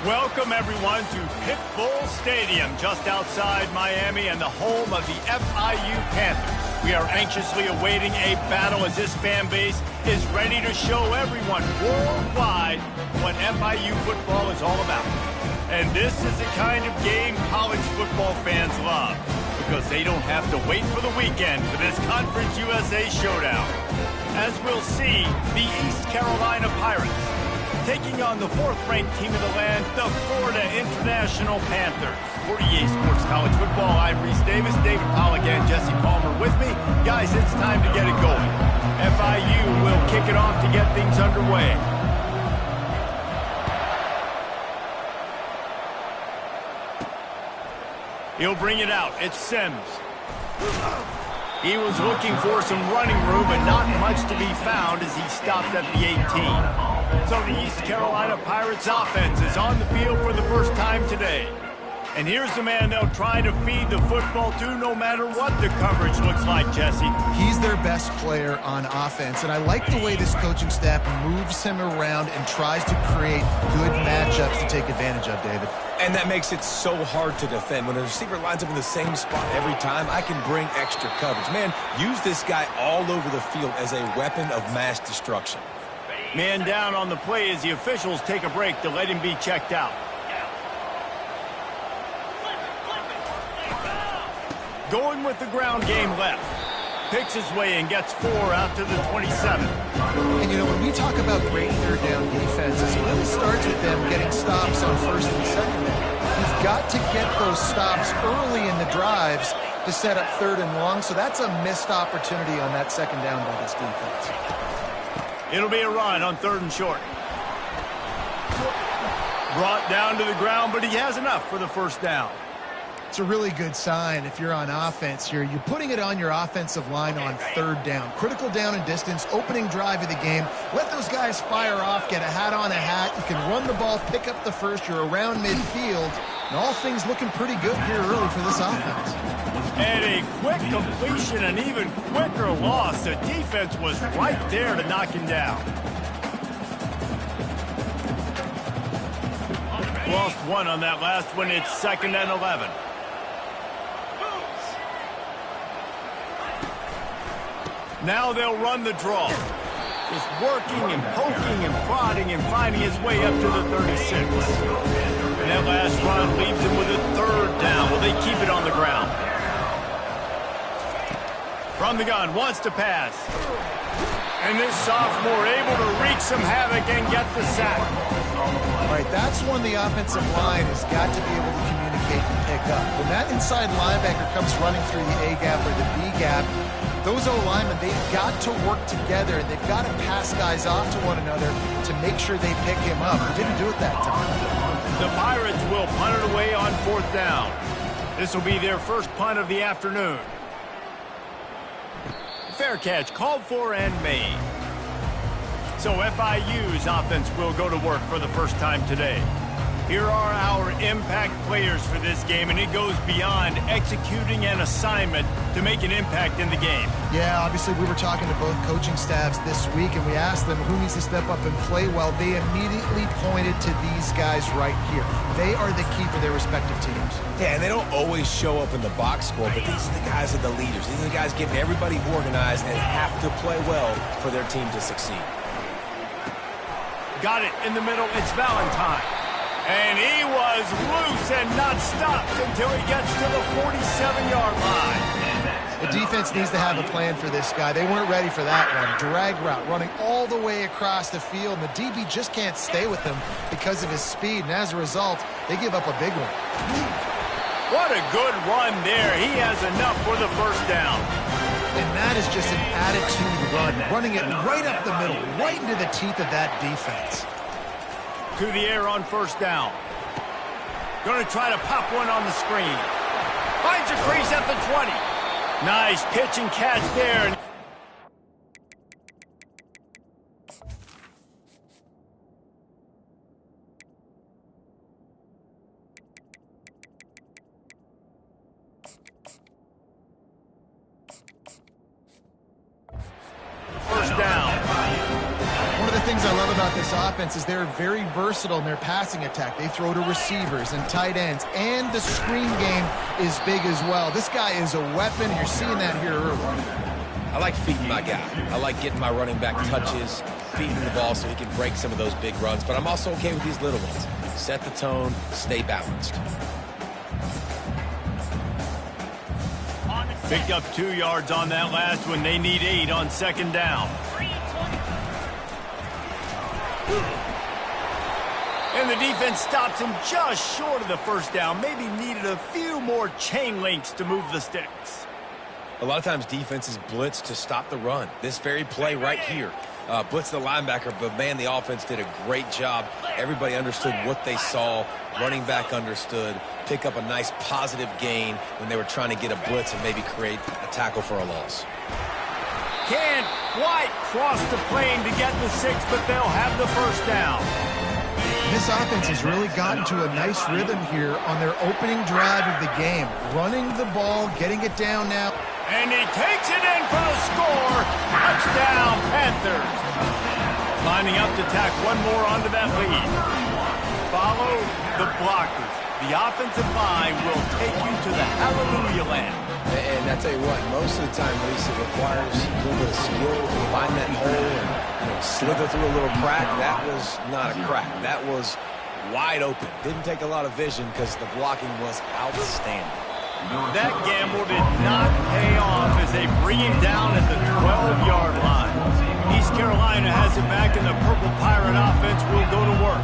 Welcome, everyone, to Pitbull Stadium, just outside Miami and the home of the FIU Panthers. We are anxiously awaiting a battle as this fan base is ready to show everyone worldwide what FIU football is all about. And this is the kind of game college football fans love, because they don't have to wait for the weekend for this Conference USA showdown. As we'll see, the East Carolina Pirates taking on the fourth-ranked team in the land, the Florida International Panthers. For EA Sports College Football, I'm Reese Davis, David Pollack, and Jesse Palmer with me. Guys, it's time to get it going. FIU will kick it off to get things underway. He'll bring it out. It's Sims. He was looking for some running room, but not much to be found as he stopped at the 18. So the East Carolina Pirates offense is on the field for the first time today. And here's the man they'll try to feed the football to no matter what the coverage looks like, Jesse. He's their best player on offense, and I like the way this coaching staff moves him around and tries to create good matchups to take advantage of, David. And that makes it so hard to defend. When a receiver lines up in the same spot every time, I can bring extra coverage. Man, use this guy all over the field as a weapon of mass destruction. Man down on the play as the officials take a break to let him be checked out. Going with the ground game left. Picks his way and gets 4 out to the 27. And, you know, when we talk about great third down defenses, it really starts with them getting stops on first and second down. You've got to get those stops early in the drives to set up third and long, so that's a missed opportunity on that second down by this defense. It'll be a run on third and short. Brought down to the ground, but he has enough for the first down. It's a really good sign if you're on offense here. You're putting it on your offensive line on third down. Critical down and distance, opening drive of the game. Let those guys fire off, get a hat on a hat. You can run the ball, pick up the first. You're around midfield. And all things looking pretty good here early for this offense. And a quick completion, an even quicker loss. The defense was right there to knock him down. Lost one on that last one. It's 2nd and 11. Now they'll run the draw. Just working and poking and prodding and finding his way up to the 36. And that last run leaves him with a third down. Will they keep it on the ground? From the gun, wants to pass. And this sophomore able to wreak some havoc and get the sack. All right, that's when the offensive line has got to be able to communicate and pick up. When that inside linebacker comes running through the A gap or the B gap, those O-linemen, they've got to work together, and they've got to pass guys off to one another to make sure they pick him up. They didn't do it that time. The Pirates will punt it away on 4th down. This will be their first punt of the afternoon. Fair catch called for and made. So FIU's offense will go to work for the first time today. Here are our impact players for this game, and it goes beyond executing an assignment to make an impact in the game. Yeah, obviously we were talking to both coaching staffs this week, and we asked them who needs to step up and play well. They immediately pointed to these guys right here. They are the key for their respective teams. Yeah, and they don't always show up in the box score, but these are the guys that are the leaders. These are the guys getting everybody organized and have to play well for their team to succeed. Got it in the middle. It's Valentine. And he was loose and not stopped until he gets to the 47-yard line. The defense needs to have a plan for this guy. They weren't ready for that one. Drag route, running all the way across the field. And the DB just can't stay with him because of his speed. And as a result, they give up a big one. What a good run there. He has enough for the first down. And that is just an attitude run. Running it right up the middle, right into the teeth of that defense. To the air on 1st down. Going to try to pop one on the screen. Finds a crease at the 20. Nice pitch and catch there. things I love about this offense is they're very versatile in their passing attack. They throw to receivers and tight ends, and the screen game is big as well. This guy is a weapon, and you're seeing that here early. I like feeding my guy. I like getting my running back touches, feeding the ball so he can break some of those big runs, but I'm also okay with these little ones. Set the tone, stay balanced. Picked up 2 yards on that last one. They need 8 on second down. And the defense stops him just short of the first down. Maybe needed a few more chain links to move the sticks. A lot of times defenses blitz to stop the run. This very play right here. Blitz the linebacker, but man, the offense did a great job. Everybody understood what they saw. Running back understood. Pick up a nice positive gain when they were trying to get a blitz and maybe create a tackle for a loss. Can't quite cross the plane to get the 6, but they'll have the first down. This offense has really gotten to a nice rhythm here on their opening drive of the game. Running the ball, getting it down now. And he takes it in for the score. Touchdown, Panthers. Lining up to tack one more onto that lead. Follow the blockers. The offensive line will take you to the hallelujah land. And I tell you what, most of the time, Lisa, it requires a little bit of skill to find that hole and slither through a little crack. That was not a crack. That was wide open. Didn't take a lot of vision because the blocking was outstanding. That gamble did not pay off as they bring him down at the 12-yard line. East Carolina has it back, and the Purple Pirate offense will go to work.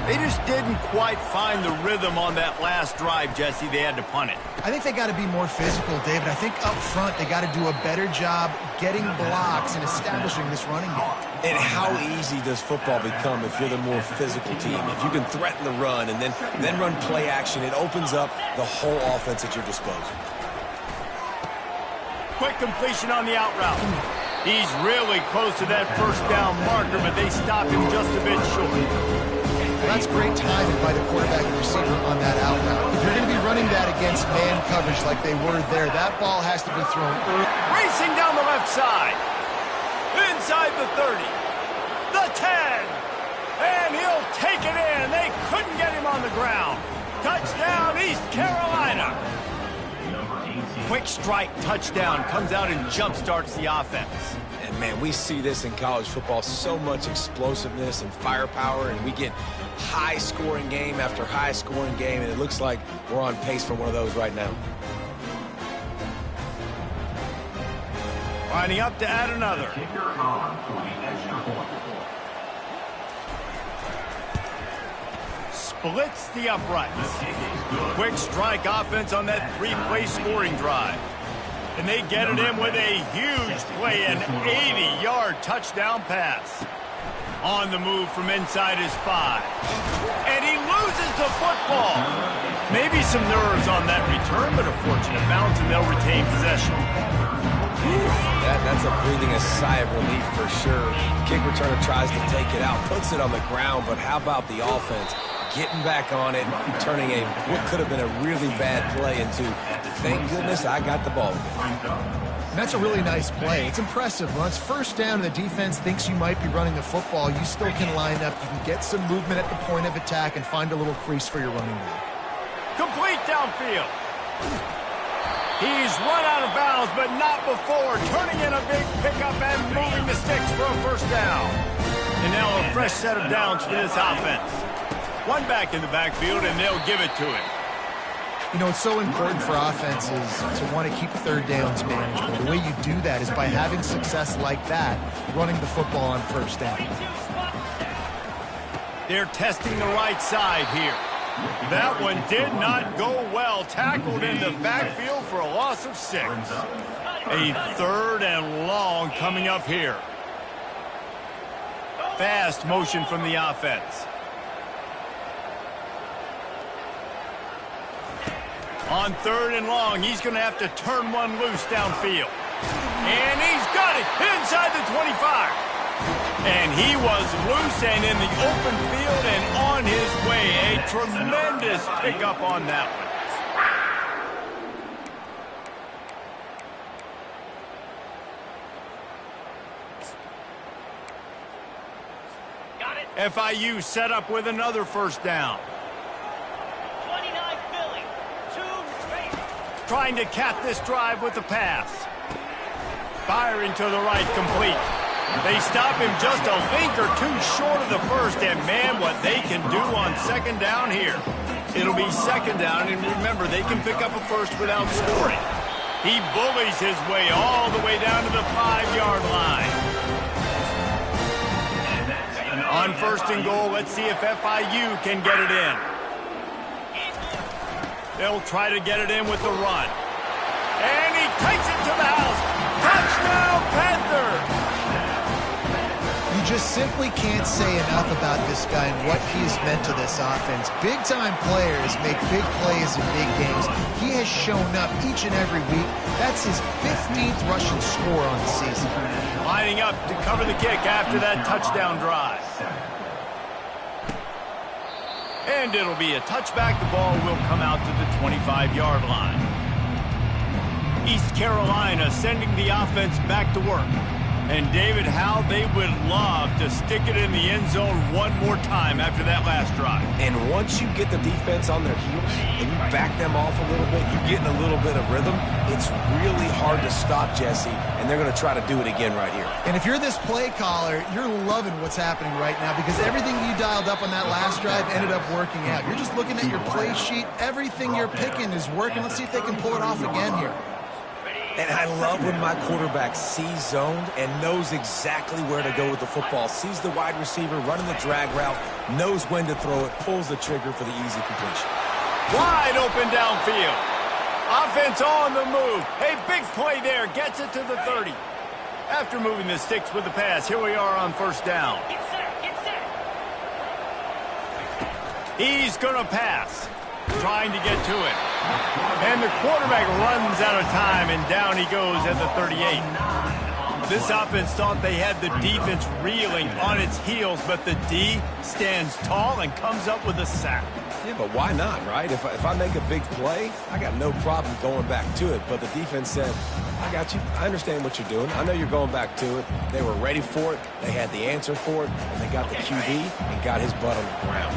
They just didn't quite find the rhythm on that last drive, Jesse. They had to punt it. I think they got to be more physical, David. I think up front they got to do a better job getting blocks and establishing this running game. And how easy does football become if you're the more physical team? If you can threaten the run and then run play action, it opens up the whole offense at your disposal. Quick completion on the out route. He's really close to that first down marker, but they stop him just a bit short. Well, that's great timing by the quarterback and receiver on that out route. If you're going to be running that against man coverage like they were there, that ball has to be thrown early. Racing down the left side. Inside the 30. The 10. And he'll take it in. They couldn't get him on the ground. Touchdown, East Carolina. Quick strike touchdown comes out and jump starts the offense. And man, we see this in college football, so much explosiveness and firepower, and we get high-scoring game after high-scoring game, and it looks like we're on pace for one of those right now. Lining up to add another. Splits the uprights. Quick strike offense on that 3-play scoring drive. And they get it in with a huge play, an 80-yard touchdown pass. On the move from inside his 5. And he loses the football. Maybe some nerves on that return, but a fortunate bounce, and they'll retain possession. That's a breathing a sigh of relief for sure. Kick returner tries to take it out, puts it on the ground, but how about the offense getting back on it, turning what could have been a really bad play into, thank goodness I got the ball. That's a really nice play. It's impressive. Once first down and the defense thinks you might be running the football, you still can line up. You can get some movement at the point of attack and find a little crease for your running back. Complete downfield. He's run out of bounds, but not before turning in a big pickup and moving the sticks for a first down. And now a fresh set of downs for this offense. One back in the backfield, and they'll give it to him. You know, it's so important for offenses to want to keep third downs manageable. The way you do that is by having success like that, running the football on first down. They're testing the right side here. That one did not go well. Tackled in the backfield for a loss of 6. A 3rd and long coming up here. Fast motion from the offense. On 3rd and long, he's going to have to turn one loose downfield. And he's got it inside the 25. And he was loose and in the open field and on his way. A tremendous pickup on that one. FIU set up with another first down. 29 Philly. 2 Trying to cap this drive with the pass. Firing to the right, complete. They stop him just a link or two short of the first, and man, what they can do on second down here. It'll be second down, and remember, they can pick up a first without scoring. He bullies his way all the way down to the 5-yard line. On first and goal, let's see if FIU can get it in. They'll try to get it in with the run. And he takes it to the house. Touchdown, Panther! You just simply can't say enough about this guy and what he has meant to this offense. Big-time players make big plays in big games. He has shown up each and every week. That's his 15th rushing score on the season. Lining up to cover the kick after that touchdown drive. And it'll be a touchback. The ball will come out to the 25-yard line. East Carolina sending the offense back to work. And David, how they would love to stick it in the end zone one more time after that last drive. And once you get the defense on their heels and you back them off a little bit, you get in a little bit of rhythm, it's really hard to stop, Jesse, and they're going to try to do it again right here. And if you're this play caller, you're loving what's happening right now because everything you dialed up on that last drive ended up working out. You're just looking at your play sheet. Everything you're picking is working. Let's see if they can pull it off again here. And I love when my quarterback sees zoned and knows exactly where to go with the football. Sees the wide receiver running the drag route, knows when to throw it, pulls the trigger for the easy completion. Wide open downfield. Offense on the move. Hey, big play there. Gets it to the 30. After moving the sticks with the pass, here we are on first down. Get set. Get set. He's going to pass. Trying to get to it. And the quarterback runs out of time, and down he goes at the 38. This offense thought they had the defense reeling on its heels, but the D stands tall and comes up with a sack. Yeah, but why not, right? If I make a big play, I got no problem going back to it. But the defense said, I got you. I understand what you're doing. I know you're going back to it. They were ready for it. They had the answer for it, and they got the QB and got his butt on the ground.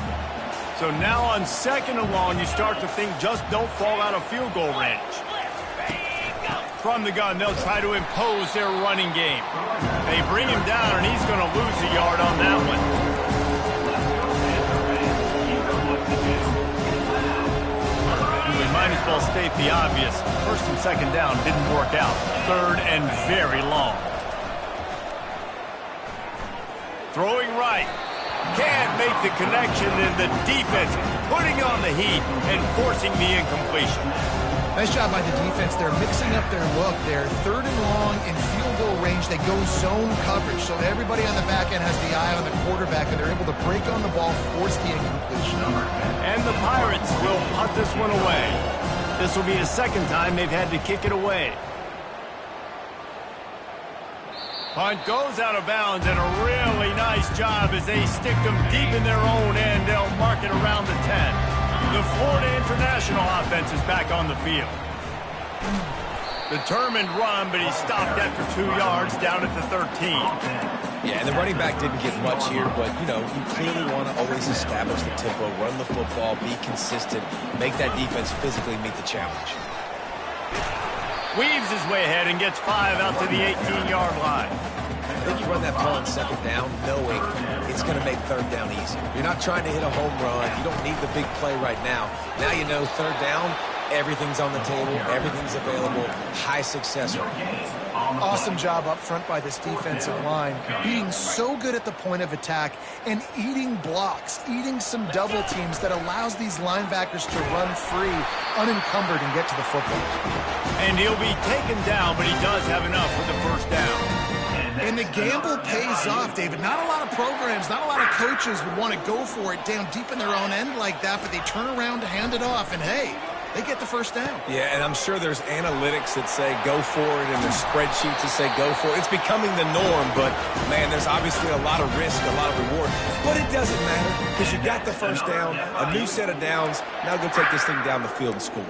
So now on second and long, you start to think just don't fall out of field goal range. From the gun, they'll try to impose their running game. They bring him down, and he's going to lose a yard on that one. We might as well state the obvious. First and second down didn't work out. Third and very long. Throwing right. Can't make the connection, and the defense putting on the heat and forcing the incompletion. Nice job by the defense. They're mixing up their look. They're third and long in field goal range. They go zone coverage, so everybody on the back end has the eye on the quarterback, and they're able to break on the ball, force the incompletion. And the Pirates will punt this one away. This will be the second time they've had to kick it away. Punt goes out of bounds, and a really nice job as they stick them deep in their own end. They'll mark it around the 10. The Florida International offense is back on the field. Determined run, but he stopped after 2 yards down at the 13. Yeah, and the running back didn't get much here, but, you know, you clearly want to always establish the tempo, run the football, be consistent, make that defense physically meet the challenge. Weaves his way ahead and gets 5 out to the 18-yard line. I think you run that play on second down knowing it's going to make third down easy. You're not trying to hit a home run. You don't need the big play right now. Now you know third down, everything's on the table, everything's available, high success rate. Awesome job up front by this defensive line, being so good at the point of attack and eating blocks, eating some double teams that allows these linebackers to run free, unencumbered, and get to the football. And he'll be taken down, but he does have enough for the first down. And the gamble pays off, David. Not a lot of programs, not a lot of coaches would want to go for it down deep in their own end like that, but they turn around to hand it off, and hey, they get the first down. Yeah, and I'm sure there's analytics that say go for it, and there's spreadsheets that say go for it. It's becoming the norm, but, man, there's obviously a lot of risk, a lot of reward. But it doesn't matter because you got the first down, a new set of downs. Now go take this thing down the field and score.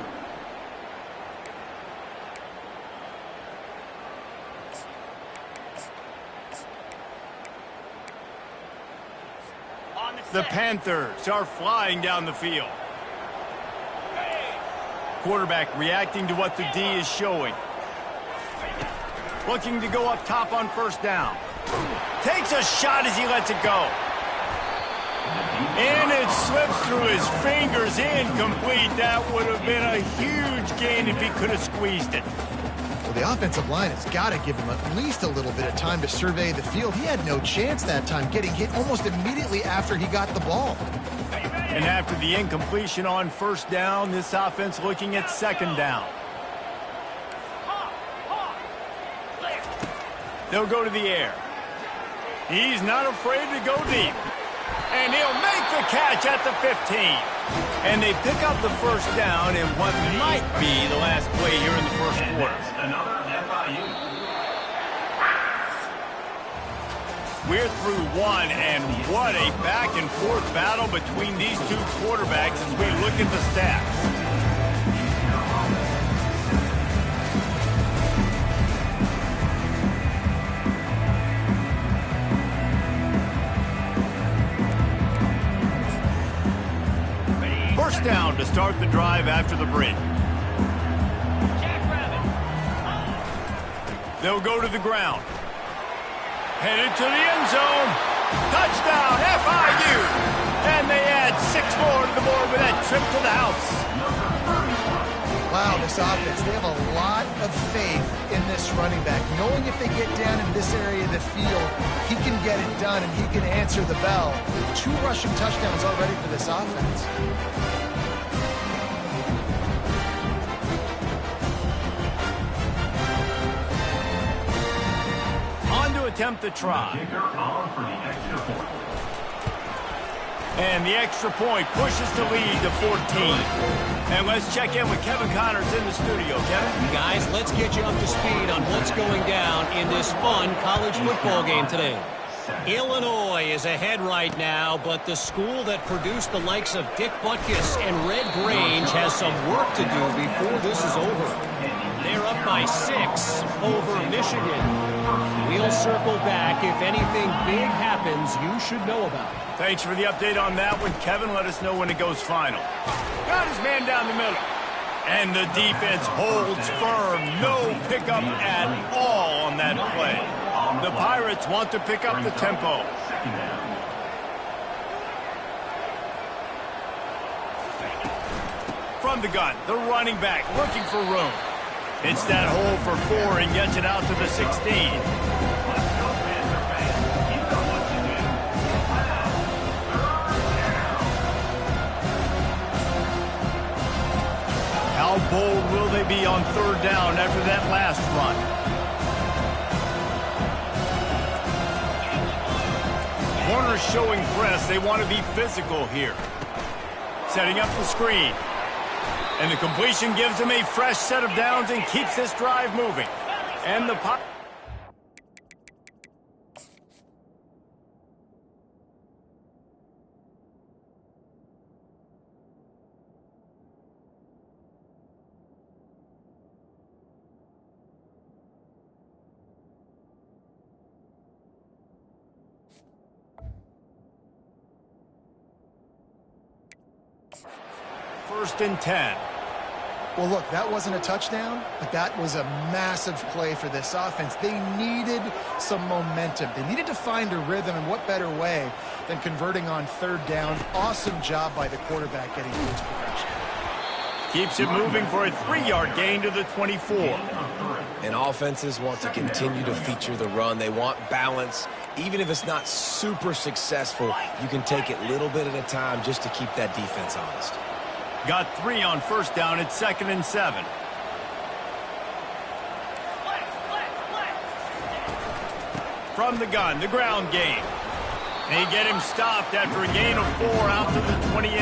The Panthers are flying down the field. Quarterback reacting to what the D is showing. Looking to go up top on first down. Takes a shot as he lets it go. And it slips through his fingers, incomplete. That would have been a huge gain if he could have squeezed it. Well, the offensive line has got to give him at least a little bit of time to survey the field. He had no chance that time, getting hit almost immediately after he got the ball. And after the incompletion on first down, this offense looking at second down. They'll go to the air. He's not afraid to go deep. And he'll make the catch at the 15. And they pick up the first down in what might be the last play here in the first quarter. Another FIU. We're through one, and what a back-and-forth battle between these two quarterbacks as we look at the stats. First down to start the drive after the break. They'll go to the ground. Headed to the end zone. Touchdown, FIU. And they add 6 more to the board with that trip to the house. Wow, this offense, they have a lot of faith in this running back, knowing if they get down in this area of the field, he can get it done and he can answer the bell. 2 rushing touchdowns already for this offense. Attempt to try. And the extra point pushes the lead to 14. And let's check in with Kevin Connors in the studio. Kevin? Guys, let's get you up to speed on what's going down in this fun college football game today. Illinois is ahead right now, but the school that produced the likes of Dick Butkus and Red Grange has some work to do before this is over. They're up by 6 over Michigan. We'll circle back. If anything big happens, you should know about it. Thanks for the update on that one, Kevin. Let us know when it goes final. Got his man down the middle. And the defense holds firm. No pickup at all on that play. The Pirates want to pick up the tempo. From the gun, the running back looking for room. It's that hole for 4 and gets it out to the 16. How bold will they be on third down after that last run? Corners showing press. They want to be physical here. Setting up the screen. And the completion gives them a fresh set of downs and keeps this drive moving. And the pop. First and 10. Well, look, that wasn't a touchdown, but that was a massive play for this offense. They needed some momentum. They needed to find a rhythm, and what better way than converting on third down. Awesome job by the quarterback getting to its progression. Keeps it moving for a 3-yard gain to the 24. And offenses want to continue to feature the run. They want balance. Even if it's not super successful, you can take it little bit at a time just to keep that defense honest. Got 3 on first down at 2nd and 7. From the gun, the ground game. They get him stopped after a gain of 4 out to the 28.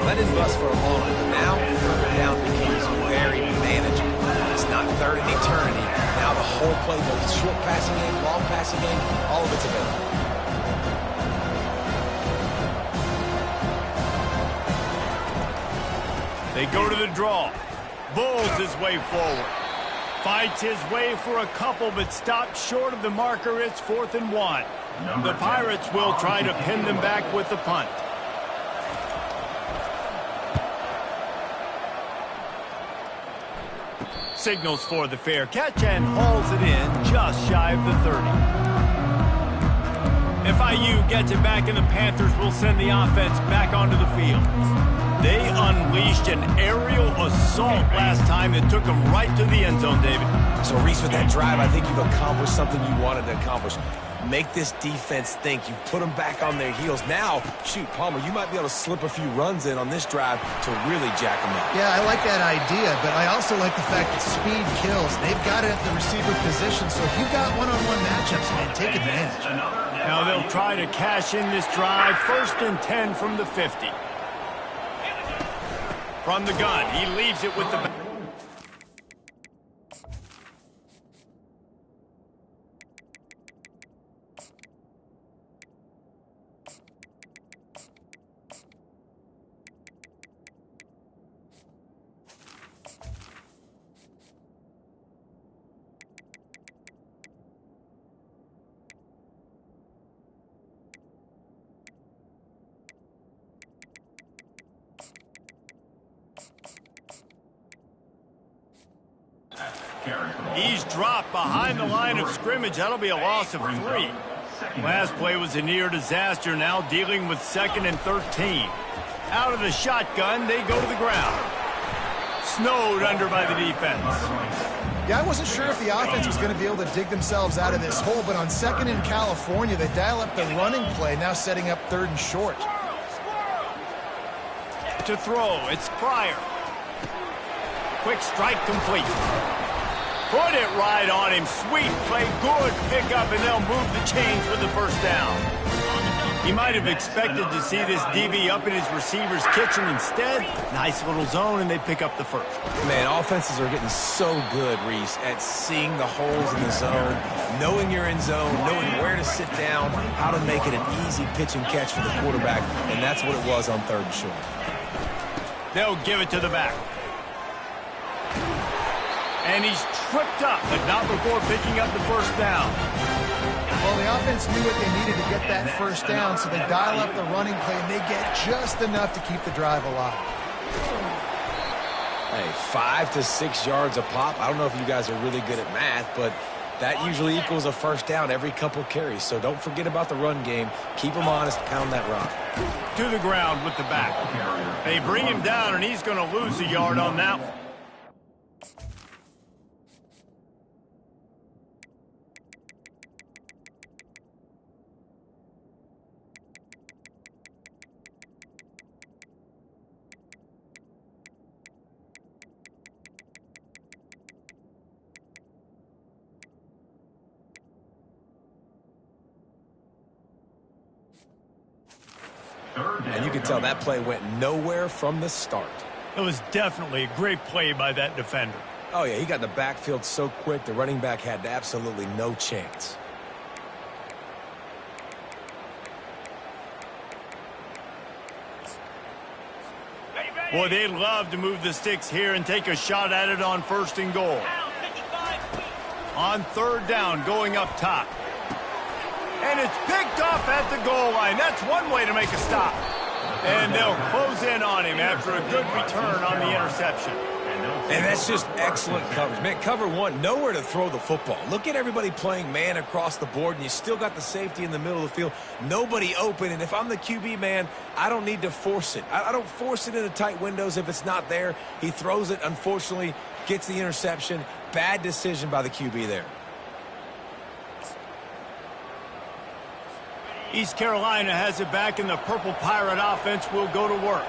Let him bust for a moment, but now third down becomes very manageable. It's not third in eternity. Now the whole play, both short passing game, long passing game, all of it's available. They go to the draw. Bulls his way forward. Fights his way for a couple, but stopped short of the marker. It's 4th and 1. The Pirates will try to pin them back with the punt. Signals for the fair catch and hauls it in just shy of the 30. FIU gets it back, and the Panthers will send the offense back onto the field. They unleashed an aerial assault last time that took them right to the end zone, David. So, Reese, with that drive, I think you've accomplished something you wanted to accomplish. Make this defense think. You've put them back on their heels. Now, shoot, Palmer, you might be able to slip a few runs in on this drive to really jack them up. Yeah, I like that idea, but I also like the fact that speed kills. They've got it at the receiver position, so if you've got one-on-one matchups, man, take advantage. Now they'll try to cash in this drive. 1st and 10 from the 50. From the gun, he leaves it with the back. He's dropped behind the line of scrimmage. That'll be a loss of 3. Last play was a near disaster. Now dealing with 2nd and 13. Out of the shotgun, they go to the ground. Snowed under by the defense. Yeah, I wasn't sure if the offense was going to be able to dig themselves out of this hole, but on 2nd in California, they dial up the running play, now setting up 3rd and short. To throw, it's Pryor. Quick strike complete. Put it right on him. Sweet play, good pickup, and they'll move the chains with the 1st down. He might have expected to see this DB up in his receiver's kitchen. Instead, nice little zone, and they pick up the 1st. Man, offenses are getting so good, Reese, at seeing the holes in the zone, knowing you're in zone, knowing where to sit down, how to make it an easy pitch and catch for the quarterback, and that's what it was on 3rd and short. They'll give it to the back. And he's tripped up, but not before picking up the 1st down. Well, the offense knew what they needed to get that 1st down, so they dial up the running play, and they get just enough to keep the drive alive. Hey, 5 to 6 yards a pop. I don't know if you guys are really good at math, but that usually equals a 1st down every couple carries. So don't forget about the run game. Keep them honest, pound that rock. To the ground with the back. They bring him down, and he's going to lose a yard on that one. And you can tell that play went nowhere from the start. It was definitely a great play by that defender. Oh, yeah, he got in the backfield so quick, the running back had absolutely no chance. Boy, they'd love to move the sticks here and take a shot at it on 1st and goal. On 3rd down, going up top. And it's picked off at the goal line. That's one way to make a stop. And they'll close in on him after a good return on the interception. And that's just excellent coverage. Man, cover 1, nowhere to throw the football. Look at everybody playing man across the board, and you still got the safety in the middle of the field. Nobody open, and if I'm the QB, man, I don't need to force it. I don't force it into tight windows if it's not there. He throws it, unfortunately, gets the interception. Bad decision by the QB there. East Carolina has it back, and the Purple Pirate offense will go to work.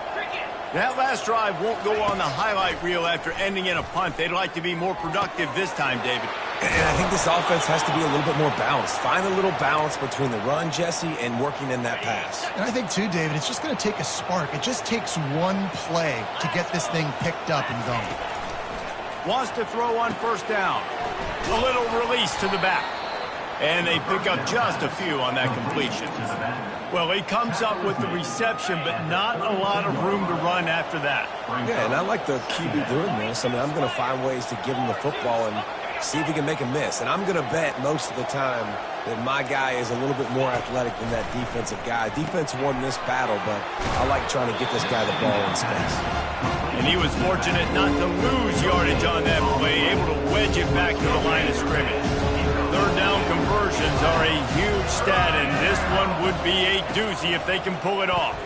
That last drive won't go on the highlight reel after ending in a punt. They'd like to be more productive this time, David. And I think this offense has to be a little bit more balanced. Find a little balance between the run, Jesse, and working in that pass. And I think, too, David, it's just going to take a spark. It just takes one play to get this thing picked up and going. Wants to throw on 1st down. A little release to the back. And they pick up just a few on that completion. Well, he comes up with the reception, but not a lot of room to run after that. Yeah, and I like the QB doing this. I mean, I'm going to find ways to give him the football and see if he can make a miss. And I'm going to bet most of the time that my guy is a little bit more athletic than that defensive guy. Defense won this battle, but I like trying to get this guy the ball in space. And he was fortunate not to lose yardage on that play, able to wedge it back to the line of scrimmage. Third down conversions are a huge stat, and this one would be a doozy if they can pull it off.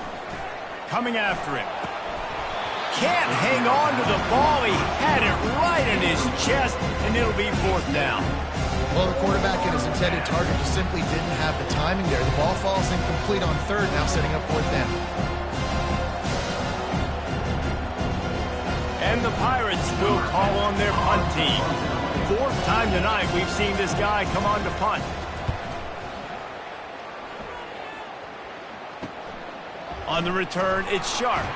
Coming after him. Can't hang on to the ball. He had it right in his chest, and it'll be fourth down. Well, the quarterback and his intended target just simply didn't have the timing there. The ball falls incomplete on third, now setting up fourth down. And the Pirates will call on their punt team. Fourth time tonight we've seen this guy come on to punt. On the return, it's Sharp.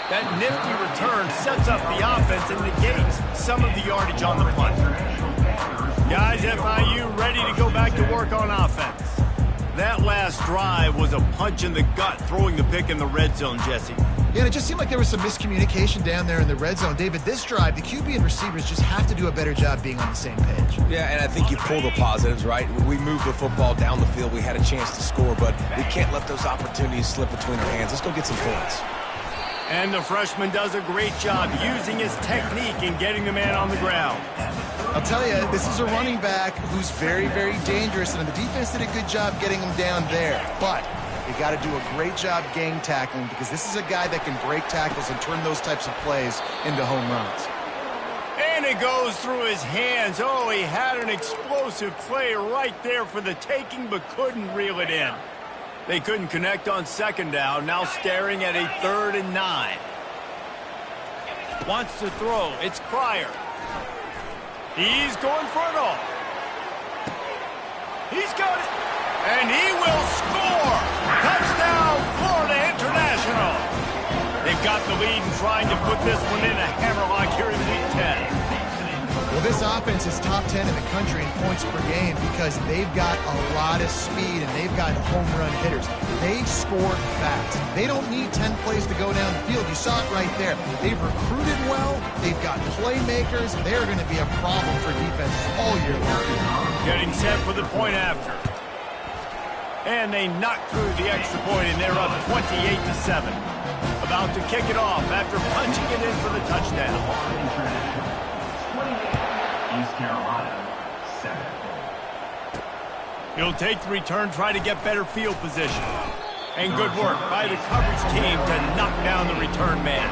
That nifty return sets up the offense and negates some of the yardage on the punt. Guys, FIU ready to go back to work on offense. That last drive was a punch in the gut, throwing the pick in the red zone, Jesse. Yeah, and it just seemed like there was some miscommunication down there in the red zone. David, this drive, the QB and receivers just have to do a better job being on the same page. Yeah, and I think you pull the positives, right? We moved the football down the field. We had a chance to score, but we can't let those opportunities slip between our hands. Let's go get some points. And the freshman does a great job using his technique and getting the man on the ground. I'll tell you, this is a running back who's very, very dangerous, and the defense did a good job getting him down there. But you got to do a great job game tackling, because this is a guy that can break tackles and turn those types of plays into home runs. And it goes through his hands. Oh, he had an explosive play right there for the taking, but couldn't reel it in. They couldn't connect on second down, now staring at a 3rd and 9. Wants to throw. It's Pryor. He's going for it all. He's got it. And he will score. Touchdown, Florida International. They've got the lead and trying to put this one in a hammerlock here in Week 10. Well, this offense is top 10 in the country in points per game because they've got a lot of speed and they've got home run hitters. They score fast. They don't need 10 plays to go down the field. You saw it right there. They've recruited well. They've got playmakers. They're going to be a problem for defense all year long. Getting set for the point after. And they knock through the extra point, and they're up 28-7. About to kick it off after punching it in for the touchdown. East Carolina, 7. He'll take the return, try to get better field position. And good work by the coverage team to knock down the return man.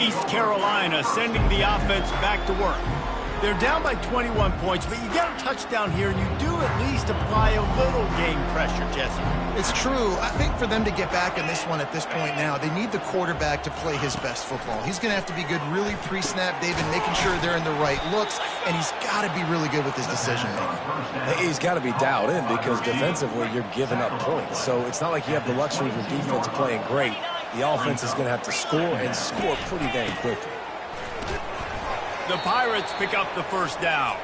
East Carolina sending the offense back to work. They're down by 21 points, but you get a touchdown here, and you do at least apply a little game pressure, Jesse. It's true. I think for them to get back in this one at this point now, they need the quarterback to play his best football. He's going to have to be good really pre-snap, David, making sure they're in the right looks, and he's got to be really good with his decision-making. He's got to be dialed in because defensively you're giving up points. So it's not like you have the luxury of your defense playing great. The offense is going to have to score and score pretty dang quickly. The Pirates pick up the first down.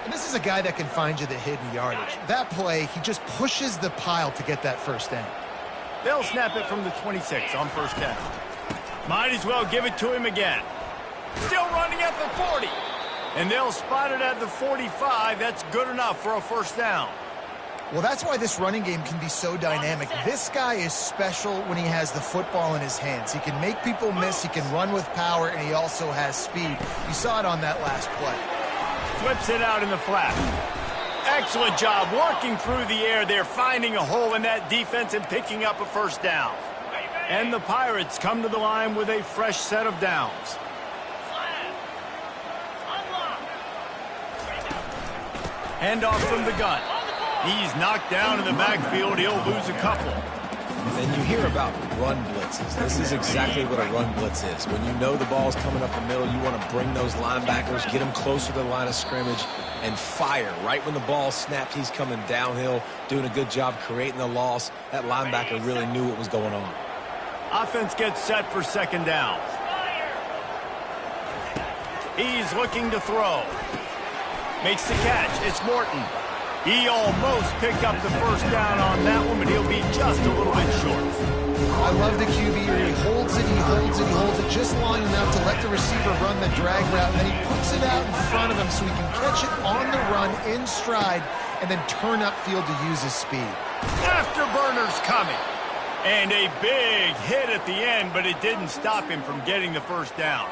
And this is a guy that can find you the hidden yardage. That play, he just pushes the pile to get that first down. They'll snap it from the 26 on first down. Might as well give it to him again. Still running at the 40. And they'll spot it at the 45. That's good enough for a first down. Well, that's why this running game can be so dynamic. This guy is special when he has the football in his hands. He can make people miss, he can run with power, and he also has speed. You saw it on that last play. Flips it out in the flat. Excellent job working through the air there, finding a hole in that defense and picking up a first down. And the Pirates come to the line with a fresh set of downs. Handoff from the gun. He's knocked down in the backfield. He'll lose a couple. And you hear about run blitzes. This is exactly what a run blitz is. When you know the ball's coming up the middle, you want to bring those linebackers, get them closer to the line of scrimmage, and fire. Right when the ball snapped, he's coming downhill, doing a good job creating the loss. That linebacker really knew what was going on. Offense gets set for second down. He's looking to throw. Makes the catch. It's Morton. He almost picked up the first down on that one, but he'll be just a little bit short. I love the QB here. He holds it, he holds it just long enough to let the receiver run the drag route, and then he puts it out in front of him so he can catch it on the run in stride and then turn upfield to use his speed. Afterburners coming. And a big hit at the end, but it didn't stop him from getting the first down.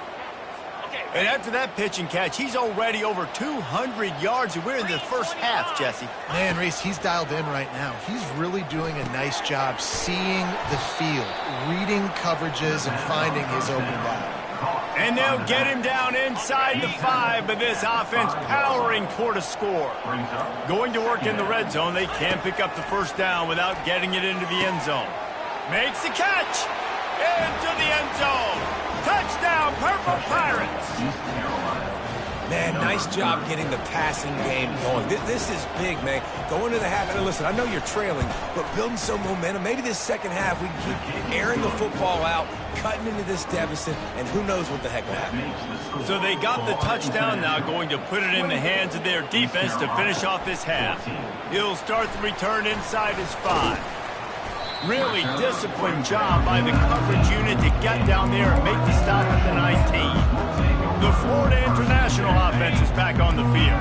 And after that pitch and catch, he's already over 200 yards, and we're in the first half, Jesse. Man, Reese, he's dialed in right now. He's really doing a nice job seeing the field, reading coverages, and finding his open guy. And they'll get him down inside the 5, but this offense powering toward a score. Going to work in the red zone, they can't pick up the first down without getting it into the end zone. Makes the catch! Into the end zone! Touchdown, Purple Pirates! Man, nice job getting the passing game going. This is big, man. Going to the half, and listen, I know you're trailing, but building some momentum. Maybe this second half we can keep airing the football out, cutting into this deficit, and who knows what the heck will happen. So they got the touchdown now, going to put it in the hands of their defense to finish off this half. He'll start the return inside his 5. Really disciplined job by the coverage unit to get down there and make the stop at the 19. The Florida International offense is back on the field.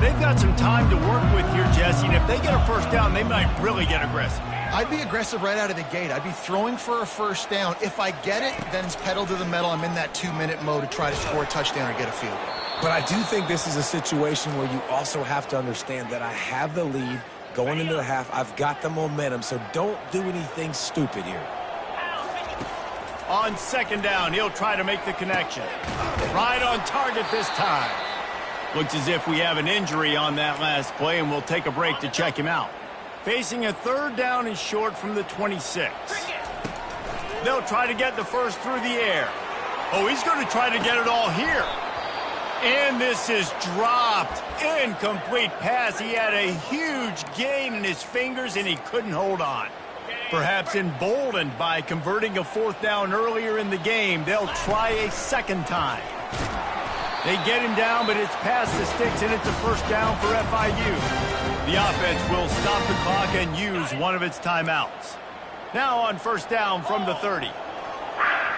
They've got some time to work with here, Jesse, and if they get a first down, they might really get aggressive. I'd be aggressive right out of the gate. I'd be throwing for a first down. If I get it, then it's pedal to the metal. I'm in that 2-minute mode to try to score a touchdown or get a field goal. But I do think this is a situation where you also have to understand that I have the lead. Going into the half, I've got the momentum, so don't do anything stupid here. On second down, he'll try to make the connection. Right on target this time. Looks as if we have an injury on that last play, and we'll take a break to check him out. Facing a third down and short from the 26. They'll try to get the first through the air. Oh, he's going to try to get it all here. And this is dropped. Incomplete pass. He had a huge gain in his fingers, and he couldn't hold on. Perhaps emboldened by converting a fourth down earlier in the game, they'll try a second time. They get him down, but it's past the sticks, and it's a first down for FIU. The offense will stop the clock and use one of its timeouts. Now on first down from the 30.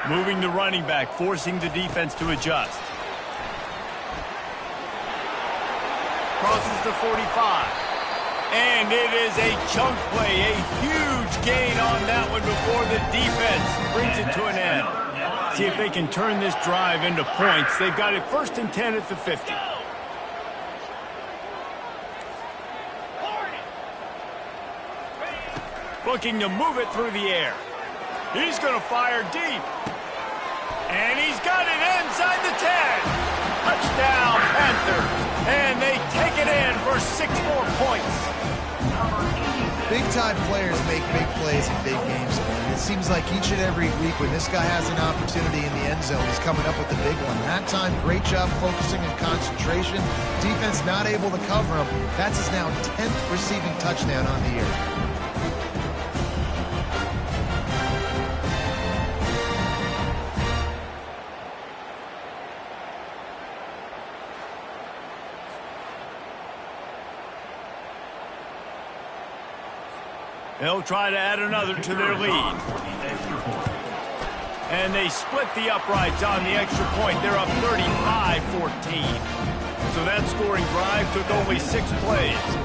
Moving the running back, forcing the defense to adjust. Crosses the 45. And it is a chunk play, a huge gain on that one before the defense brings it to an end. See if they can turn this drive into points. They've got it first and 10 at the 50. Looking to move it through the air. He's going to fire deep. And he's got it inside the 10. Touchdown, Panthers. And they take it in for 6 more points. Big-time players make big plays in big games. And it seems like each and every week when this guy has an opportunity in the end zone, he's coming up with the big one. That time, great job focusing and concentration. Defense not able to cover him. That's his now 10th receiving touchdown on the year. They'll try to add another to their lead. And they split the uprights on the extra point. They're up 35-14. So that scoring drive took only 6 plays.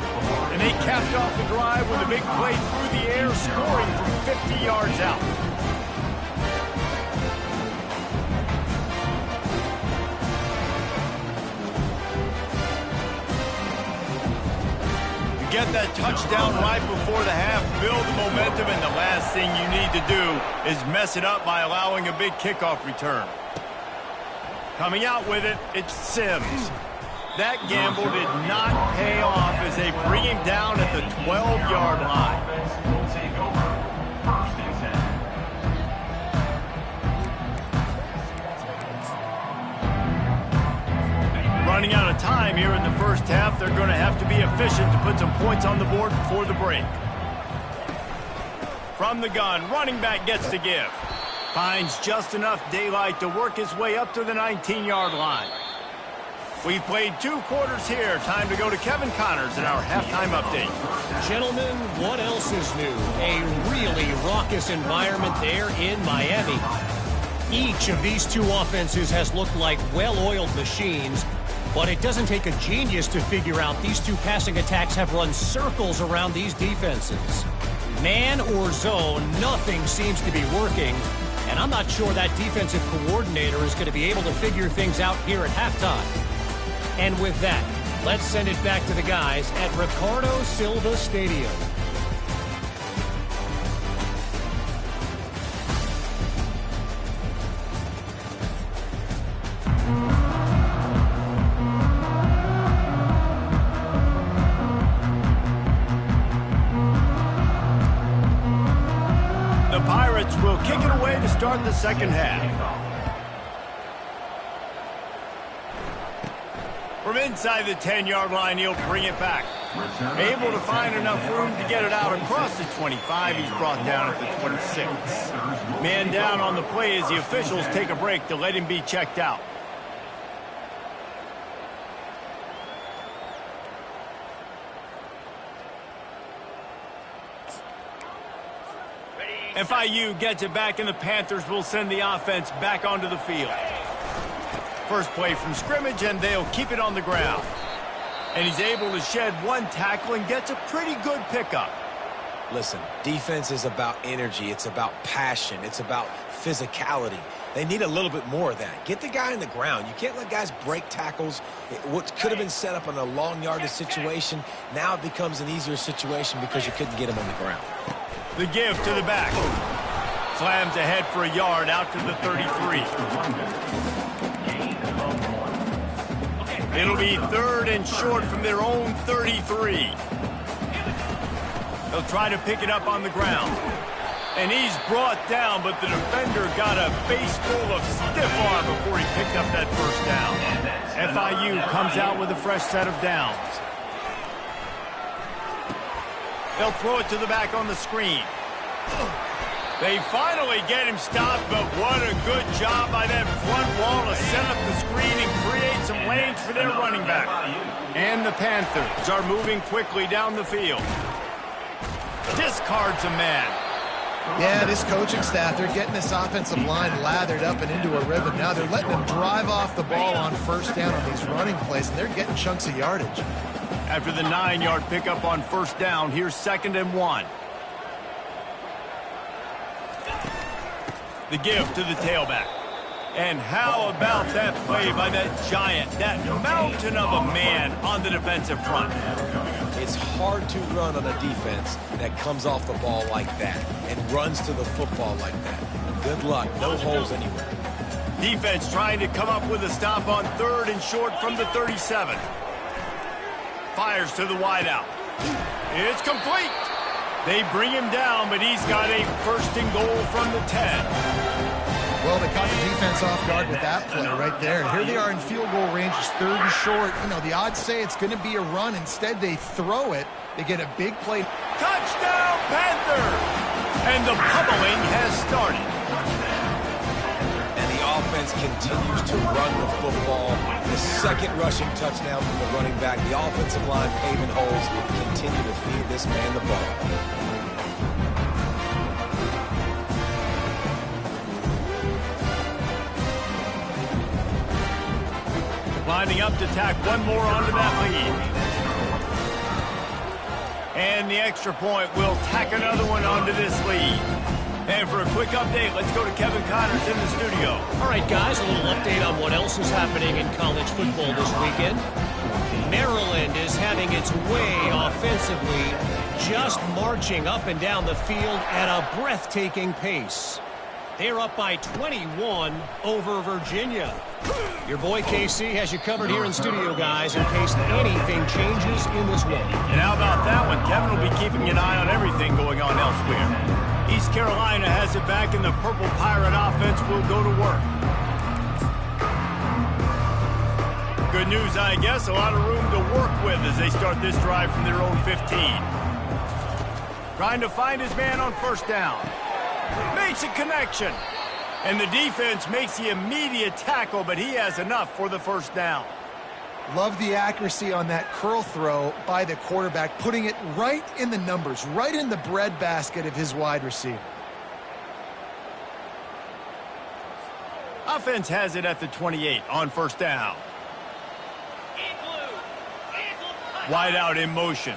And they capped off the drive with a big play through the air, scoring from 50 yards out. Get that touchdown right before the half, build the momentum, and the last thing you need to do is mess it up by allowing a big kickoff return. Coming out with it, it's Sims. That gamble did not pay off as they bring him down at the 12-yard line. Running out of time here in the first half. They're going to have to be efficient to put some points on the board before the break. From the gun, running back gets to give. Finds just enough daylight to work his way up to the 19-yard line. We've played 2 quarters here. Time to go to Kevin Connors in our halftime update. Gentlemen, what else is new? A really raucous environment there in Miami. Each of these two offenses has looked like well-oiled machines, but it doesn't take a genius to figure out these two passing attacks have run circles around these defenses. Man or zone, nothing seems to be working, and I'm not sure that defensive coordinator is going to be able to figure things out here at halftime. And with that, let's send it back to the guys at Ricardo Silva Stadium. The Pirates will kick it away to start the second half. From inside the 10-yard line, he'll bring it back. Able to find enough room to get it out across the 25. He's brought down at the 26. Man down on the play as the officials take a break to let him be checked out. FIU gets it back, and the Panthers will send the offense back onto the field. First play from scrimmage, and they'll keep it on the ground. And he's able to shed one tackle and gets a pretty good pickup. Listen, defense is about energy. It's about passion. It's about physicality. They need a little bit more of that. Get the guy on the ground. You can't let guys break tackles. What could have been set up in a long yardage situation, now it becomes an easier situation because you couldn't get him on the ground. The give to the back. Slams ahead for a yard out to the 33. It'll be third and short from their own 33. They'll try to pick it up on the ground. And he's brought down, but the defender got a face full of stiff arm before he picked up that first down. FIU comes out with a fresh set of downs. They'll throw it to the back on the screen. They finally get him stopped, but what a good job by that front wall to set up the screen and create some lanes for their running back. And the Panthers are moving quickly down the field. Discards a man. Yeah, this coaching staff, they're getting this offensive line lathered up and into a rhythm. Now they're letting them drive off the ball on first down on these running plays, and they're getting chunks of yardage. After the 9-yard pickup on first down, here's 2nd and 1. The give to the tailback. And how about that play by that giant, that mountain of a man on the defensive front? It's hard to run on a defense that comes off the ball like that and runs to the football like that. Good luck. No holes anywhere. Defense trying to come up with a stop on 3rd and short from the 37. Fires to the wideout. It's complete. They bring him down, but he's got a 1st and goal from the 10. Well, they caught the defense off guard with that play right there. Here they are in field goal range. It's 3rd and short. You know, the odds say it's going to be a run. Instead, they throw it. They get a big play. Touchdown, Panthers! And the pummeling has started. And the offense continues to run the football. The 2nd rushing touchdown from the running back. The offensive line paving holes. Continue to feed this man the ball. Lining up to tack one more onto that lead. And the extra point will tack another one onto this lead. And for a quick update, let's go to Kevin Connors in the studio. All right, guys, a little update on what else is happening in college football this weekend. Maryland is having its way offensively, just marching up and down the field at a breathtaking pace. They're up by 21 over Virginia. Your boy KC has you covered here in studio, guys, in case anything changes in this one. And how about that one? Kevin will be keeping an eye on everything going on elsewhere. East Carolina has it back, and the Purple Pirate offense will go to work. Good news, I guess. A lot of room to work with as they start this drive from their own 15. Trying to find his man on first down. Makes a connection. And the defense makes the immediate tackle, but he has enough for the first down. Love the accuracy on that curl throw by the quarterback, putting it right in the numbers, right in the breadbasket of his wide receiver. Offense has it at the 28 on first down. Wide out in motion.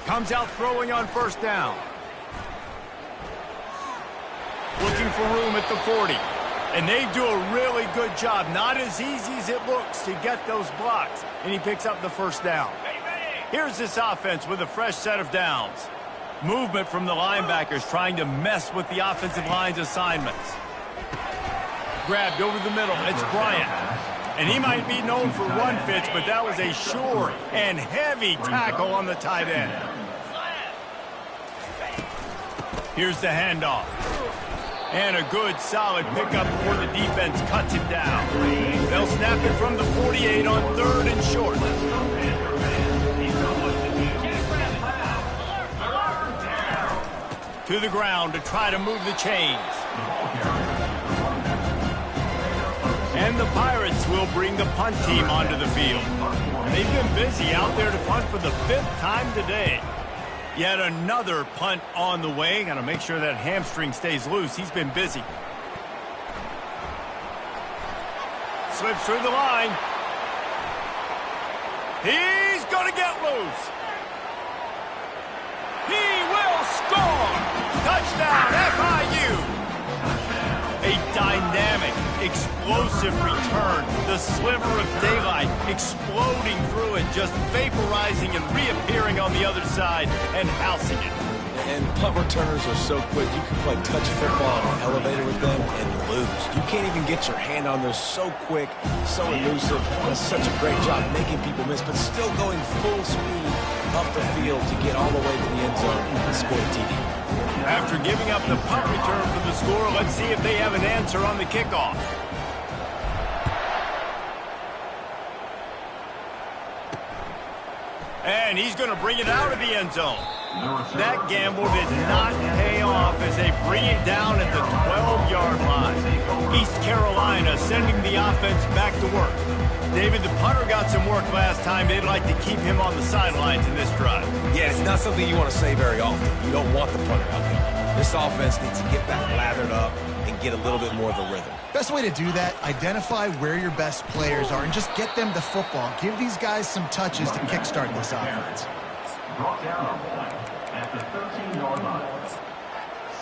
Comes out throwing on first down. Looking for room at the 40. And they do a really good job. Not as easy as it looks to get those blocks. And he picks up the first down. Here's this offense with a fresh set of downs. Movement from the linebackers trying to mess with the offensive line's assignments. Grabbed over the middle. It's Bryant. And he might be known for run fits, but that was a sure and heavy tackle on the tight end. Here's the handoff. And a good, solid pickup before the defense cuts him down. They'll snap it from the 48 on 3rd and short. To the ground to try to move the chains. And the Pirates will bring the punt team onto the field. They've been busy out there to punt for the 5th time today. Yet another punt on the way. Got to make sure that hamstring stays loose. He's been busy. Slips through the line. He's going to get loose. He will score. Touchdown, FIU. A dynamic, explosive return. The sliver of daylight exploding through it, just vaporizing and reappearing on the other side and housing it. And punt returners are so quick. You can play touch football on an elevator with them and lose. You can't even get your hand on them. So quick, so elusive. Does such a great job making people miss, but still going full speed up the field to get all the way to the end zone and score a TD. After giving up the punt return for the score, let's see if they have an answer on the kickoff. And he's going to bring it out of the end zone. That gamble did not pay off as they bring it down at the 12-yard line. East Carolina sending the offense back to work. David, the punter got some work last time. They'd like to keep him on the sidelines in this drive. Yeah, it's not something you want to say very often. You don't want the punter out there. This offense needs to get back lathered up and get a little bit more of a rhythm. Best way to do that, identify where your best players are and just get them the football. Give these guys some touches to kickstart this offense. Brought down on point at the 13-yard line.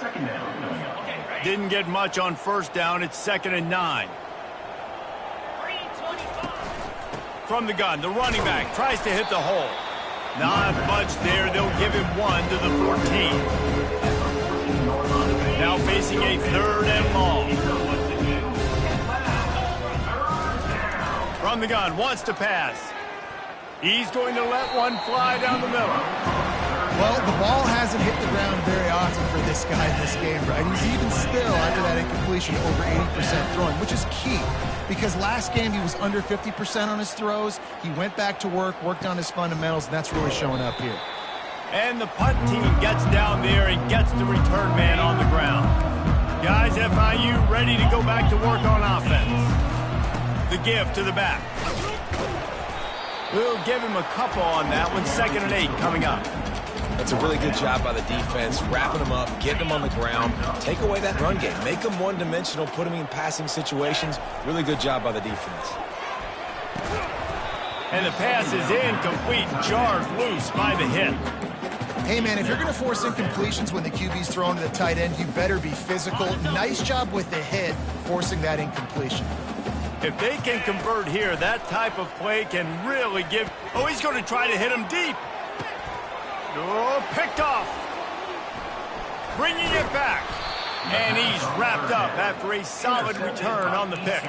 Second down coming up. Didn't get much on first down. It's 2nd and 9. From the gun, the running back tries to hit the hole. Not much there. They'll give him 1 to the 14. Now facing a 3rd and long. From the gun, wants to pass. He's going to let one fly down the middle. Well, the ball hasn't hit the ground very often for this guy in this game, right? He's even still, after that incompletion, over 80% throwing, which is key. Because last game he was under 50% on his throws. He went back to work, worked on his fundamentals, and that's really showing up here. And the punt team gets down there and gets the return man on the ground. Guys, FIU ready to go back to work on offense. The give to the back. We'll give him a couple on that one. 2nd and 8 coming up. That's a really good job by the defense, wrapping them up, getting them on the ground, take away that run game, make them one-dimensional, put them in passing situations. Really good job by the defense. And the pass is incomplete, jarred loose by the hit. Hey, man, if you're going to force incompletions when the QB's throwing to the tight end, you better be physical. Nice job with the hit, forcing that incompletion. If they can convert here, that type of play can really give... Oh, he's going to try to hit him deep. Oh, picked off. Bringing it back. And he's wrapped up after a solid return on the pick.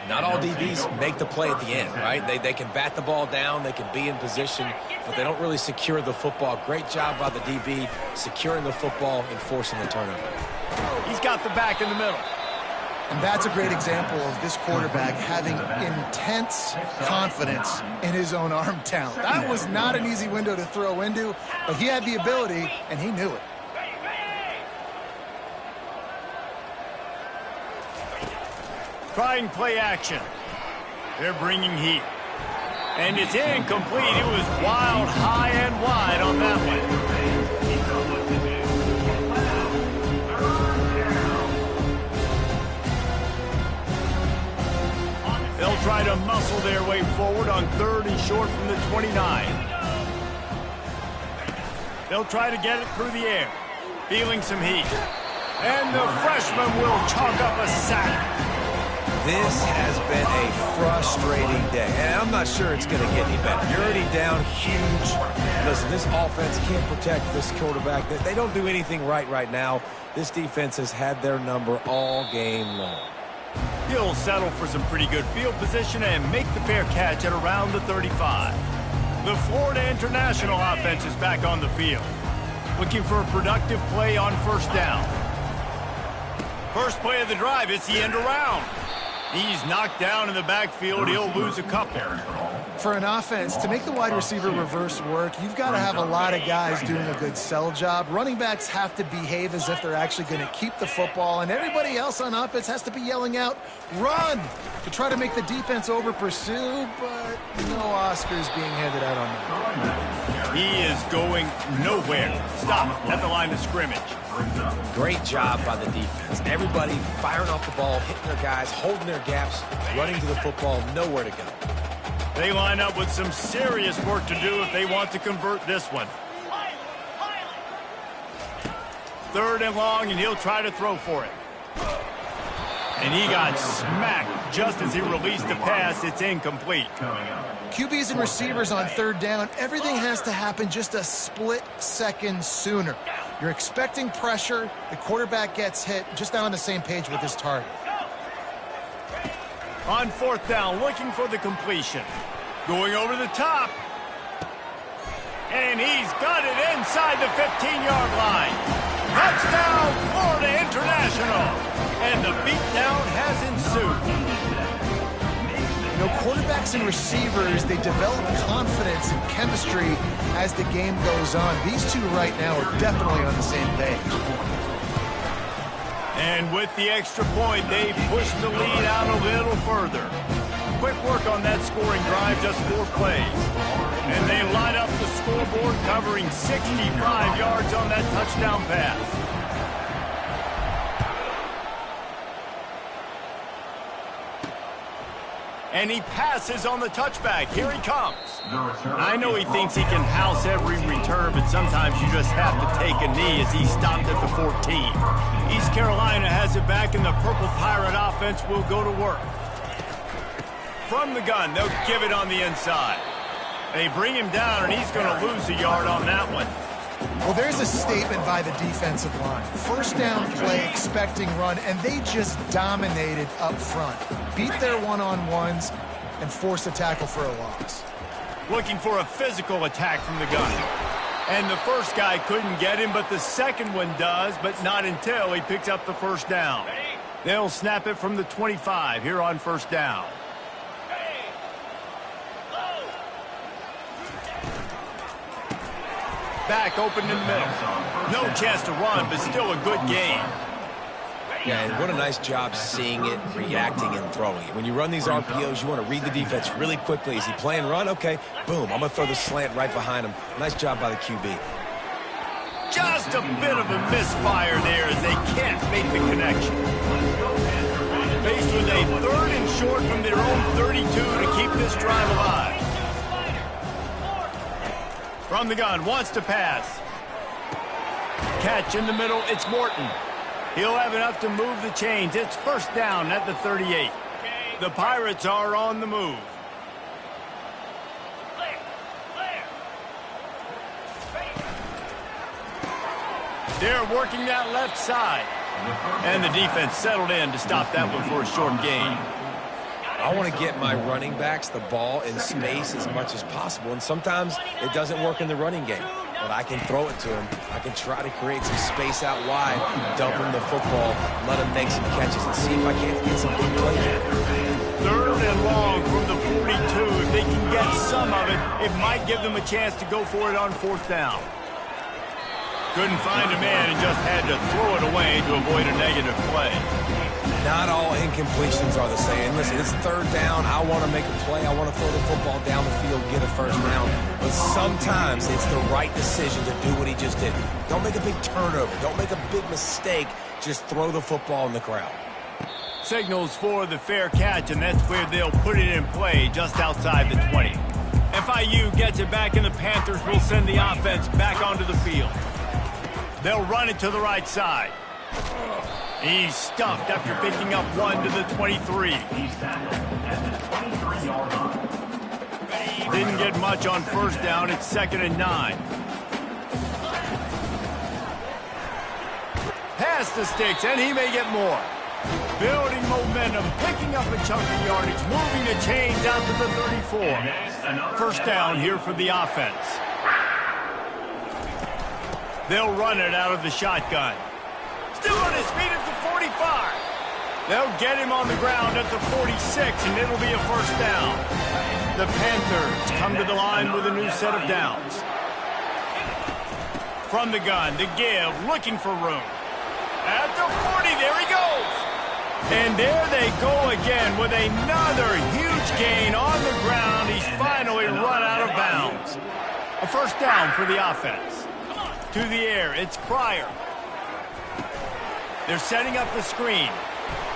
Not all DBs make the play at the end, right? They can bat the ball down, they can be in position, but they don't really secure the football. Great job by the DB securing the football and forcing the turnover. He's got the back in the middle. And that's a great example of this quarterback having intense confidence in his own arm talent. That was not an easy window to throw into, but he had the ability, and he knew it. Trying play action. They're bringing heat. And it's incomplete. It was wild, high, and wide on that one. to muscle their way forward on 3rd and short from the 29. They'll try to get it through the air. Feeling some heat. And the freshman will chalk up a sack. This has been a frustrating day, and I'm not sure it's going to get any better. You're already down huge. Listen, this offense can't protect this quarterback. They don't do anything right now. This defense has had their number all game long. He'll settle for some pretty good field position and make the fair catch at around the 35. The Florida International offense is back on the field. Looking for a productive play on 1st down. First play of the drive, it's the end around. He's knocked down in the backfield. He'll lose a couple. For an offense, to make the wide receiver reverse work, you've got to have a lot of guys doing a good sell job. Running backs have to behave as if they're actually going to keep the football, and everybody else on offense has to be yelling out, run, to try to make the defense over-pursue, but no Oscars being handed out on that. He is going nowhere. Stop at the line of scrimmage. Great job by the defense. Everybody firing off the ball, hitting their guys, holding their gaps, running to the football, nowhere to go. They line up with some serious work to do if they want to convert this one. 3rd and long, and he'll try to throw for it. And he got smacked just as he released the pass. It's incomplete. QBs and receivers on 3rd down, everything has to happen just a split second sooner. You're expecting pressure, the quarterback gets hit, just not on the same page with his target. On 4th down, looking for the completion. Going over the top. And he's got it inside the 15-yard line. Touchdown, Florida International. And the beatdown has ensued. You know, quarterbacks and receivers, they develop confidence and chemistry as the game goes on. These two right now are definitely on the same page. And with the extra point, they push the lead out a little further. Quick work on that scoring drive, just 4 plays. And they line up the scoreboard, covering 65 yards on that touchdown pass. And he passes on the touchback. Here he comes. I know he thinks he can house every return, but sometimes you just have to take a knee as he stopped at the 14. East Carolina has it back, and the Purple Pirate offense will go to work. From the gun, they'll give it on the inside. They bring him down, and he's going to lose a yard on that one. Well, there's a statement by the defensive line. 1st down play, expecting run, and they just dominated up front. Beat their one-on-ones and forced a tackle for a loss. Looking for a physical attack from the gun. And the first guy couldn't get him, but the second one does, but not until he picks up the 1st down. They'll snap it from the 25 here on 1st down. Back open in the middle. No chance to run, but still a good game. Yeah, and what a nice job seeing it, reacting, and throwing it. When you run these RPOs, you want to read the defense really quickly. Is he playing run? Okay, boom, I'm going to throw the slant right behind him. Nice job by the QB. Just a bit of a misfire there as they can't make the connection. Faced with a 3rd and short from their own 32 to keep this drive alive. From the gun, wants to pass. Catch in the middle, it's Morton. He'll have enough to move the chains. It's 1st down at the 38. The Pirates are on the move. They're working that left side. And the defense settled in to stop that one for a short gain. I want to get my running backs the ball in space as much as possible, and sometimes it doesn't work in the running game. But I can throw it to him. I can try to create some space out wide, dump him the football, let him make some catches, and see if I can't get some big play there. 3rd and long from the 42. If they can get some of it, it might give them a chance to go for it on 4th down. Couldn't find a man and just had to throw it away to avoid a negative play. Not all incompletions are the same. Listen, it's 3rd down. I want to make a play. I want to throw the football down the field, get a 1st down. But sometimes it's the right decision to do what he just did. Don't make a big turnover. Don't make a big mistake. Just throw the football in the crowd. Signals for the fair catch, and that's where they'll put it in play, just outside the 20. FIU gets it back, and the Panthers will send the offense back onto the field. They'll run it to the right side. He's stuffed after picking up one to the 23. Didn't get much on first down. It's 2nd and 9. Pass the sticks, and he may get more. Building momentum, picking up a chunk of yardage, moving the chains out to the 34. First down here for the offense. They'll run it out of the shotgun. Still on his feet at the 45. They'll get him on the ground at the 46, and it'll be a first down. The Panthers come to the line with a new set of downs. From the gun, the give, looking for room. At the 40, there he goes. And there they go again with another huge gain on the ground. He's finally run out of bounds. A first down for the offense. To the air, it's Pryor. They're setting up the screen.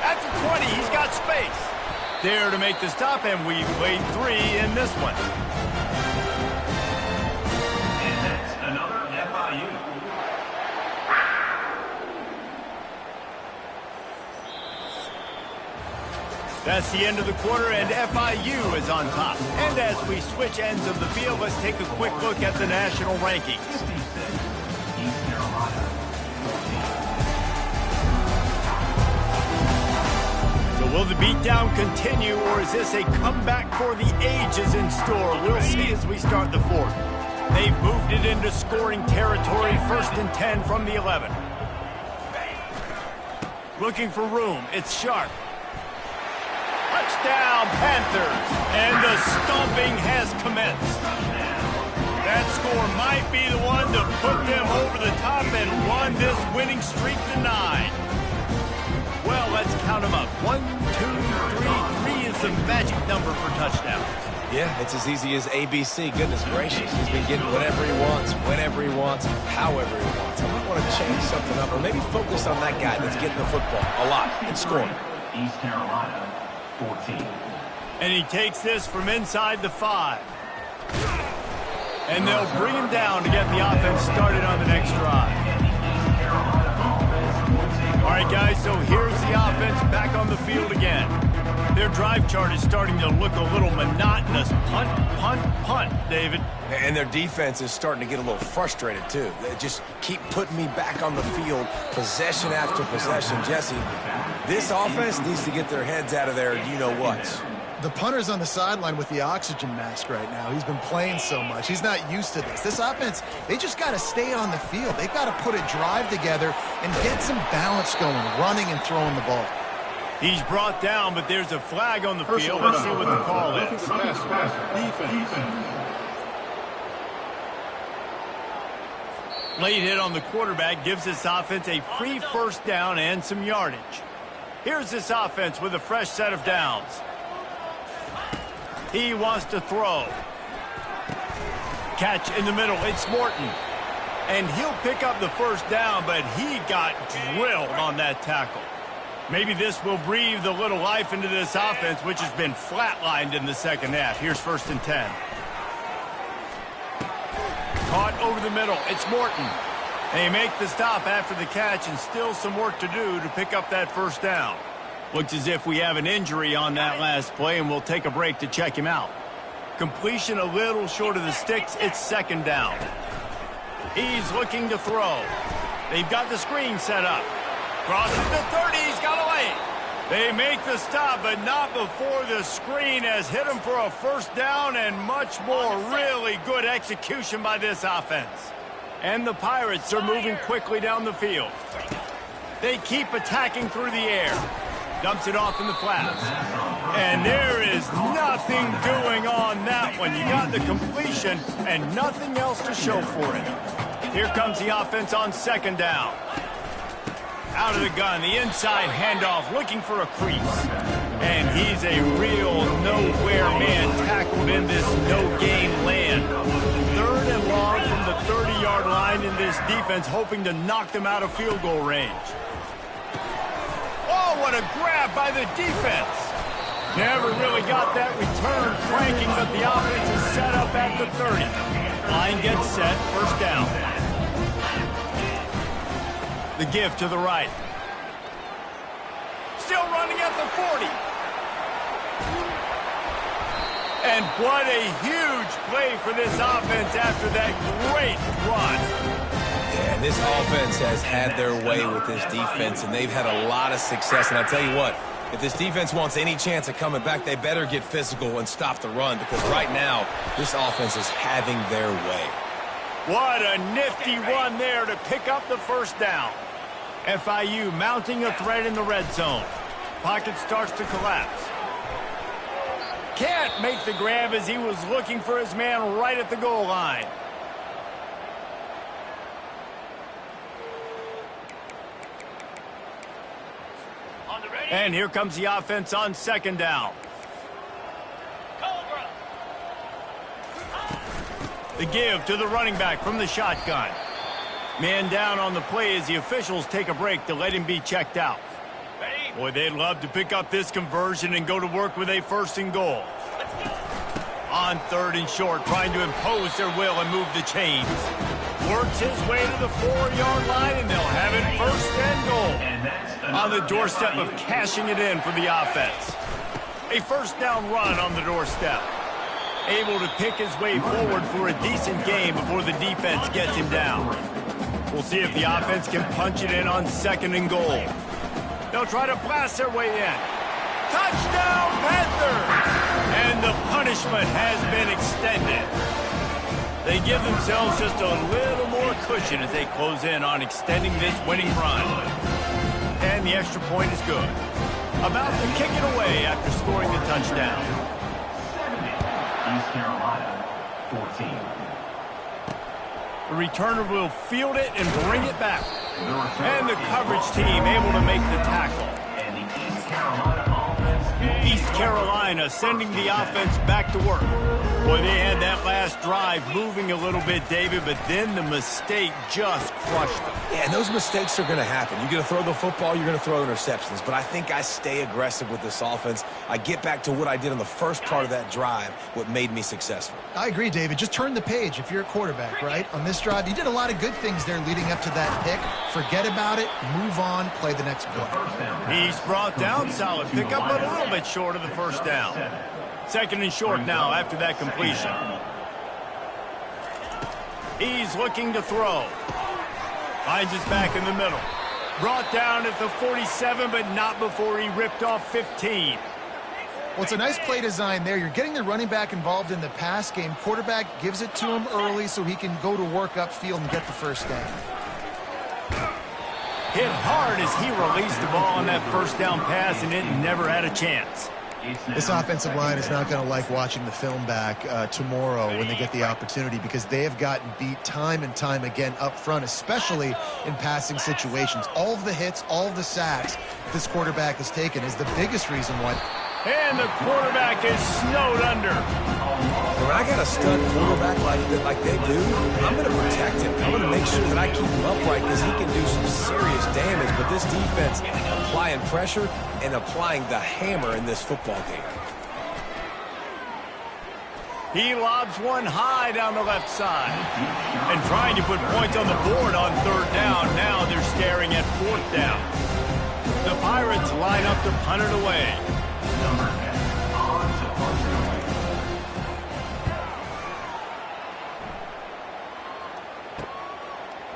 At the 20, he's got space. There to make the stop, and we played 3 in this one. And that's another FIU. That's the end of the quarter, and FIU is on top. And as we switch ends of the field, let's take a quick look at the national rankings. 56, East Carolina. So will the beatdown continue, or is this a comeback for the ages in store? We'll see as we start the 4th. They've moved it into scoring territory, 1st and 10 from the 11. Looking for room, it's Sharp. Touchdown, Panthers! And the stomping has commenced. That score might be the one to put them over the top and run this winning streak to 9. Well, let's count them up. 1, 2, 3. 3 is the magic number for touchdowns. Yeah, it's as easy as ABC. Goodness gracious. He's been getting whatever he wants, whenever he wants, however he wants. I might want to change something up or maybe focus on that guy that's getting the football a lot and scoring. East Carolina, 14. And he takes this from inside the 5. And they'll bring him down to get the offense started on the next drive. All right, guys, so here's the offense back on the field again. Their drive chart is starting to look a little monotonous. Punt, punt, punt, David. And their defense is starting to get a little frustrated, too. They just keep putting me back on the field, possession after possession. Jesse, this offense needs to get their heads out of there, you-know-what. The punter's on the sideline with the oxygen mask right now. He's been playing so much. He's not used to this. This offense, they just got to stay on the field. They've got to put a drive together and get some balance going, running and throwing the ball. He's brought down, but there's a flag on the field. Let's see what the call is. Late hit on the quarterback gives this offense a free first down and some yardage. Here's this offense with a fresh set of downs. He wants to throw. Catch in the middle. It's Morton. And he'll pick up the first down, but he got drilled on that tackle. Maybe this will breathe a little life into this offense, which has been flatlined in the second half. Here's 1st and 10. Caught over the middle. It's Morton. They make the stop after the catch, and still some work to do to pick up that first down. Looks as if we have an injury on that last play, and we'll take a break to check him out. Completion a little short of the sticks. It's 2nd down. He's looking to throw. They've got the screen set up. Crosses the 30. He's got away. They make the stop, but not before the screen has hit him for a first down and much more. Really good execution by this offense. And the Pirates are moving quickly down the field. They keep attacking through the air. Dumps it off in the flats. And there is nothing doing on that one. You got the completion and nothing else to show for it. Here comes the offense on 2nd down. Out of the gun, the inside handoff, looking for a crease. And he's a real nowhere man tackled in this no-game land. 3rd and long from the 30-yard line in this defense, hoping to knock them out of field goal range. Oh, what a grab by the defense. Never really got that return cranking, but the offense is set up at the 30. Line gets set, first down. The give to the right. Still running at the 40. And what a huge play for this offense after that great run. Yeah, and this offense has had their way with this defense, and they've had a lot of success. And I tell you what, if this defense wants any chance of coming back, they better get physical and stop the run, because right now, this offense is having their way. What a nifty run there to pick up the first down. FIU mounting a threat in the red zone. Pocket starts to collapse. Can't make the grab as he was looking for his man right at the goal line. And here comes the offense on second down. Cobra. The give to the running back from the shotgun. Man down on the play as the officials take a break to let him be checked out. Ready? Boy, they'd love to pick up this conversion and go to work with a first and goal. On third and short, trying to impose their will and move the chains. Works his way to the 4-yard line, and they'll have it first and goal. On the doorstep of cashing it in for the offense. A first down run on the doorstep. Able to pick his way forward for a decent game before the defense gets him down. We'll see if the offense can punch it in on second and goal. They'll try to blast their way in. Touchdown, Panther! And the punishment has been extended. They give themselves just a little more cushion as they close in on extending this winning run. And the extra point is good. About to kick it away after scoring the touchdown. 70. East Carolina, 14. The returner will field it and bring it back. And the coverage team able to make the tackle. And the East Carolina offense. East Carolina sending the offense back to work. Boy, they had that last drive moving a little bit, David, but then the mistake just crushed them. Yeah, and those mistakes are going to happen. You're going to throw the football, you're going to throw interceptions. But I think I stay aggressive with this offense. I get back to what I did on the first part of that drive, what made me successful. I agree, David. Just turn the page if you're a quarterback, right? On this drive, you did a lot of good things there leading up to that pick. Forget about it, move on, play the next play. He's brought down, solid pickup, but a little bit short of the first down. Second and short now after that completion. He's looking to throw. Finds his back in the middle. Brought down at the 47, but not before he ripped off 15. Well, it's a nice play design there. You're getting the running back involved in the pass game. Quarterback gives it to him early so he can go to work upfield and get the first down. Hit hard as he released the ball on that first down pass, and it never had a chance. This offensive line is not going to like watching the film back tomorrow when they get the opportunity, because they have gotten beat time and time again up front, especially in passing situations. All of the hits, all of the sacks this quarterback has taken is the biggest reason why. And the quarterback is snowed under. When I got a stud quarterback like they do, I'm going to protect him. I'm going to make sure that I keep him upright because he can do some serious damage. But this defense applying pressure and applying the hammer in this football game. He lobs one high down the left side. And trying to put points on the board on third down. Now they're staring at fourth down. The Pirates line up to punt it away. Number 10, on to punt.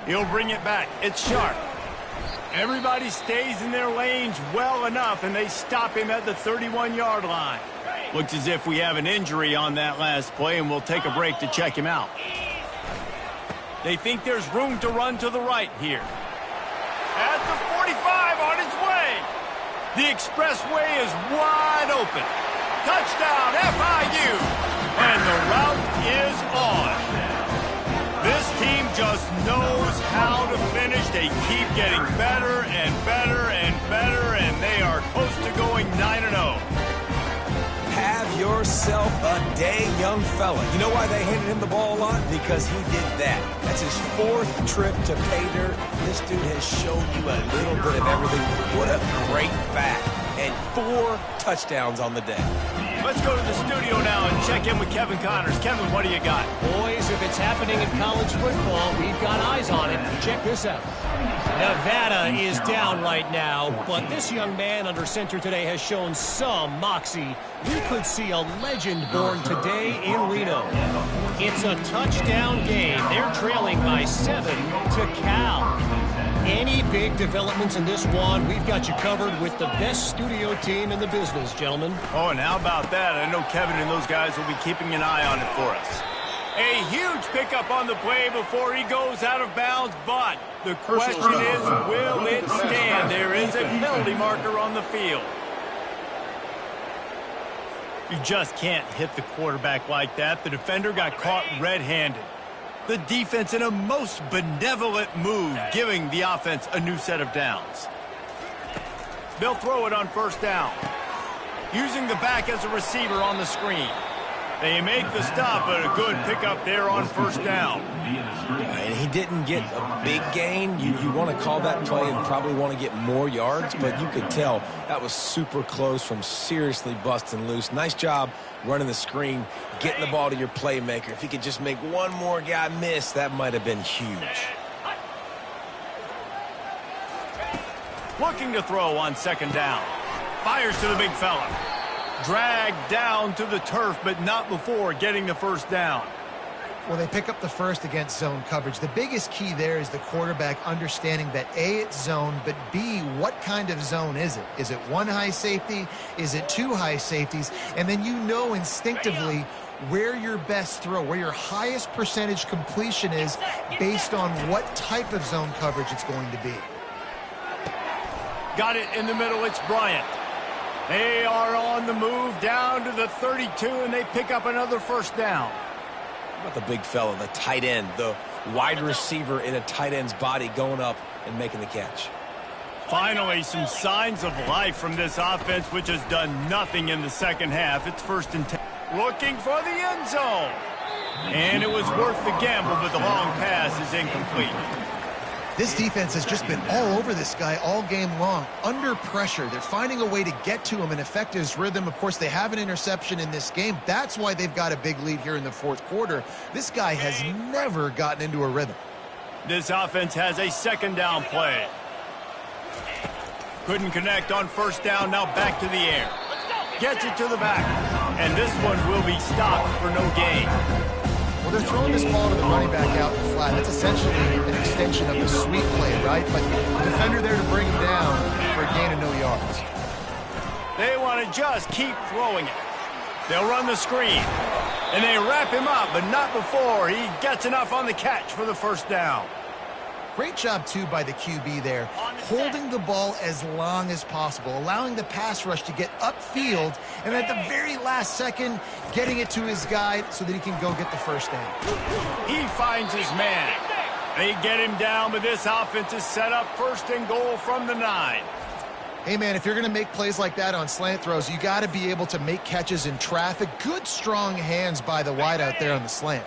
He'll bring it back. It's sharp. Everybody stays in their lanes well enough, and they stop him at the 31-yard line. Looks as if we have an injury on that last play, and we'll take a break to check him out. They think there's room to run to the right here. At the 45, on his way. The expressway is wide open. Touchdown, FIU. And the route is on. This team just knows how to finish. They keep getting better and better and better, and they are close to going 9-0. Have yourself himself a dang young fella. You know why they handed him the ball a lot? Because he did that. That's his 4th trip to pay dirt. This dude has shown you a little bit of everything. What a great back. And 4 touchdowns on the day. Let's go to the studio now and check in with Kevin Connors. Kevin, what do you got? Boys, if it's happening in college football, we've got eyes on it. Check this out. Nevada is down right now, but this young man under center today has shown some moxie. We could see a legend born today in Reno. It's a touchdown game. They're trailing by 7 to Cal. Any big developments in this one, we've got you covered with the best studio team in the business, gentlemen. Oh, and how about that? I know Kevin and those guys will be keeping an eye on it for us. A huge pickup on the play before he goes out of bounds, but the question is, will it stand? There is a penalty marker on the field. You just can't hit the quarterback like that. The defender got caught red-handed. The defense in a most benevolent move, giving the offense a new set of downs. They'll throw it on first down, using the back as a receiver on the screen. They make the stop, but a good pickup there on first down. And he didn't get a big gain. You want to call that play and probably want to get more yards, but you could tell that was super close from seriously busting loose. Nice job running the screen, getting the ball to your playmaker. If he could just make one more guy miss, that might have been huge. Looking to throw on second down. Fires to the big fella. Dragged down to the turf, but not before getting the first down. Well, they pick up the first against zone coverage. The biggest key there is the quarterback understanding that A, it's zone, but B, what kind of zone is it? Is it 1 high safety? Is it 2 high safeties? And then you know instinctively where your best throw, where your highest percentage completion is based on what type of zone coverage it's going to be. Got it in the middle, it's Bryant. They are on the move down to the 32, and they pick up another first down. How about the big fella, the tight end, the wide receiver in a tight end's body going up and making the catch? Finally, some signs of life from this offense, which has done nothing in the second half. It's 1st and 10. Looking for the end zone. And it was worth the gamble, but the long pass is incomplete. This defense has just been all over this guy all game long. Under pressure, they're finding a way to get to him and affect his rhythm. Of course, they have an interception in this game. That's why they've got a big lead here in the 4th quarter. This guy has never gotten into a rhythm. This offense has a second down play. Couldn't connect on first down, now back to the air. Gets it to the back, and this one will be stopped for no gain. Well, they're throwing this ball to the running back out in the flat. That's essentially an extension of the sweep play, right? But the defender there to bring him down for a gain of no yards. They want to just keep throwing it. They'll run the screen, and they wrap him up, but not before he gets enough on the catch for the first down. Great job, too, by the QB there, holding the ball as long as possible, allowing the pass rush to get upfield, and at the very last second, getting it to his guy so that he can go get the first down. He finds his man. They get him down, but this offense is set up 1st and goal from the 9. Hey, man, if you're going to make plays like that on slant throws, you got to be able to make catches in traffic. Good, strong hands by the wide out there on the slant.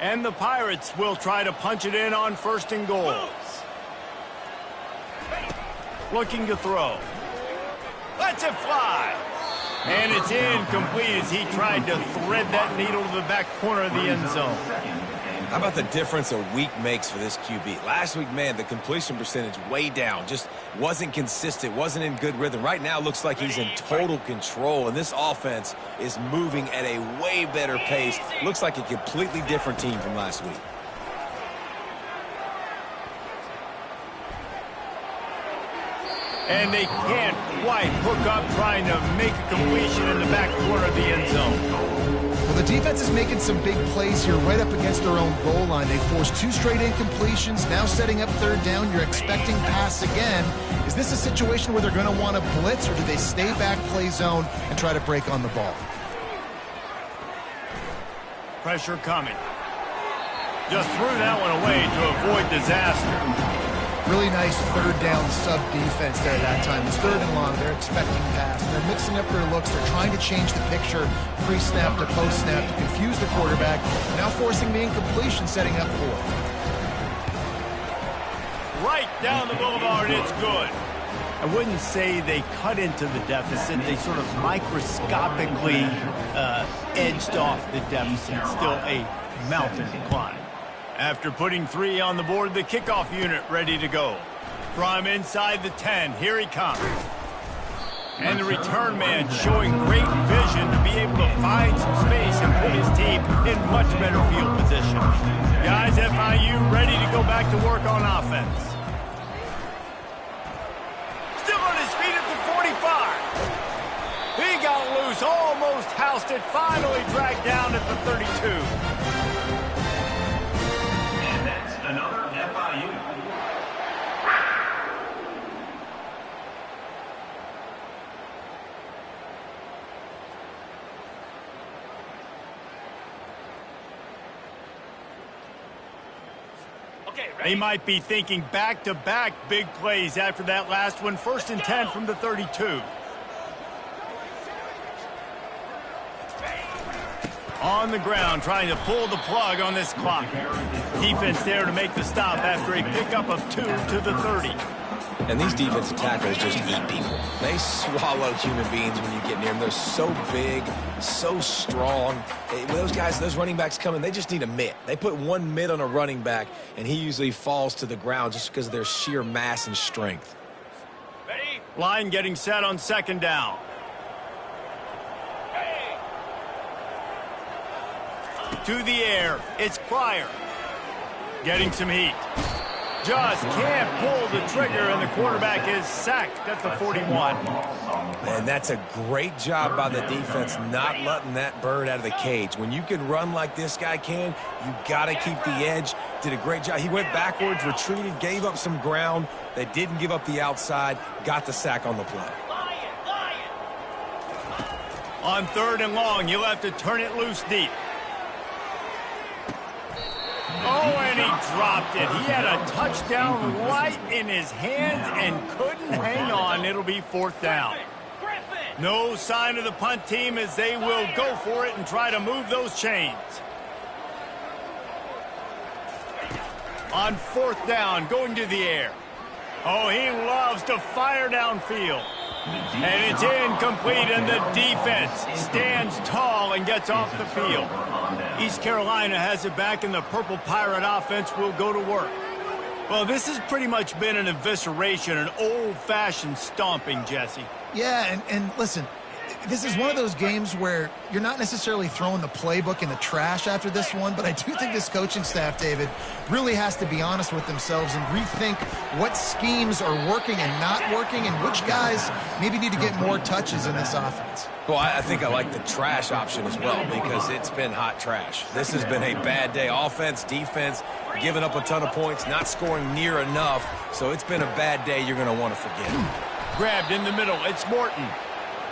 And the Pirates will try to punch it in on 1st and goal. Looking to throw. Lets it fly. And it's incomplete as he tried to thread that needle to the back corner of the end zone. How about the difference a week makes for this QB? Last week, man, the completion percentage way down. Just wasn't consistent, wasn't in good rhythm. Right now, looks like he's in total control, and this offense is moving at a way better pace. Looks like a completely different team from last week. And they can't quite hook up trying to make a completion in the back corner of the end zone. Well, the defense is making some big plays here right up against their own goal line. They forced 2 straight incompletions, now setting up 3rd down. You're expecting pass again. Is this a situation where they're going to want to blitz, or do they stay back, play zone, and try to break on the ball? Pressure coming. Just threw that one away to avoid disaster. Really nice third down sub defense there that time. It's third and long. They're expecting pass. They're mixing up their looks. They're trying to change the picture pre-snap to post-snap to confuse the quarterback. Now forcing the incompletion, setting up fourth. Right down the boulevard, it's good. I wouldn't say they cut into the deficit. They sort of microscopically edged off the deficit. Still a mountain to climb. After putting 3 on the board, the kickoff unit ready to go. From inside the 10, here he comes. And the return man showing great vision to be able to find some space and put his team in much better field position. Guys, FIU ready to go back to work on offense. Still on his feet at the 45. He got loose, almost housed it, finally dragged down at the 32. Another FIU. Okay, They ready? might be thinking back-to-back big plays after that last one. 1st and 10 from the 32. On the ground, trying to pull the plug on this clock. Defense there to make the stop after a pickup of 2 to the 30. And these defensive tackles just eat people. They swallow human beings when you get near them. They're so big, so strong. When those guys, those running backs come in, they just need a mitt. They put one mitt on a running back, and he usually falls to the ground just because of their sheer mass and strength. Ready? Line getting set on 2nd down. To the air, it's Pryor. Getting some heat. Just can't pull the trigger, and the quarterback is sacked at the 41. And that's a great job by the defense not letting that bird out of the cage. When you can run like this guy can, you got to keep the edge. Did a great job. He went backwards, retreated, gave up some ground. They didn't give up the outside, got the sack on the play. On 3rd and long, you'll have to turn it loose deep. Oh, and he dropped it. He had a touchdown right in his hands and couldn't hang on. It'll be 4th down. No sign of the punt team as they will go for it and try to move those chains. On 4th down, going to the air. Oh, he loves to fire downfield. And it's incomplete, and the defense stands tall and gets off the field. East Carolina has it back, and the Purple Pirate offense will go to work. Well, this has pretty much been an evisceration, an old-fashioned stomping, Jesse. Yeah, and listen, this is one of those games where you're not necessarily throwing the playbook in the trash after this one, but I do think this coaching staff, David, really has to be honest with themselves and rethink what schemes are working and not working and which guys maybe need to get more touches in this offense. Well, I think I like the trash option as well because it's been hot trash. This has been a bad day. Offense, defense, giving up a ton of points, not scoring near enough. So it's been a bad day you're going to want to forget. Grabbed in the middle. It's Morton.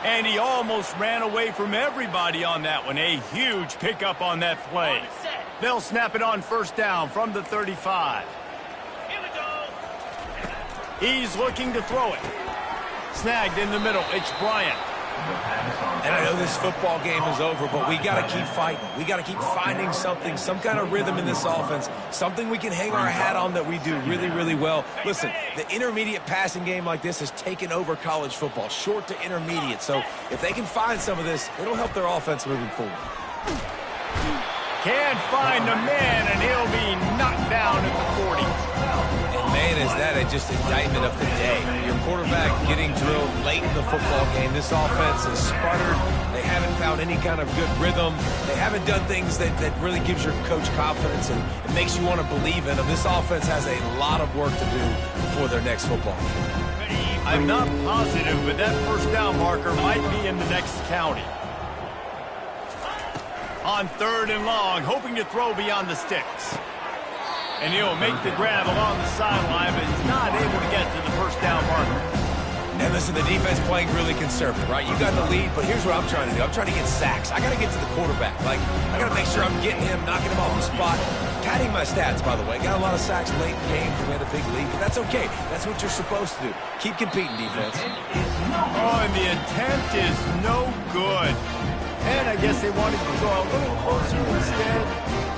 And he almost ran away from everybody on that one. A huge pickup on that play. They'll snap it on 1st down from the 35. Here we go. He's looking to throw it. Snagged in the middle. It's Bryant. And I know this football game is over, but we got to keep fighting. We got to keep finding something, some kind of rhythm in this offense, something we can hang our hat on that we do really, really well. Listen, the intermediate passing game like this has taken over college football, short to intermediate. So if they can find some of this, it'll help their offense moving forward. Can't find a man, and he'll be knocked down at the 40. And man, is that just indictment of the day. Your quarterback getting drilled late in the football game. This offense has sputtered. They haven't found any kind of good rhythm. They haven't done things that really gives your coach confidence and it makes you want to believe in them. This offense has a lot of work to do before their next football game. I'm not positive, but that 1st down marker might be in the next county. On 3rd and long, hoping to throw beyond the sticks. And he'll make the grab along the sideline, but he's not able to get to the 1st down marker. And listen, the defense playing really conservative, right? You got the lead, but here's what I'm trying to do. I'm trying to get sacks. I got to get to the quarterback. I got to make sure I'm getting him, knocking him off the spot. padding my stats, by the way. Got a lot of sacks late in games. We had a big lead, but that's okay. That's what you're supposed to do. Keep competing, defense. Oh, and the attempt is no good. And I guess they wanted to go a little closer instead.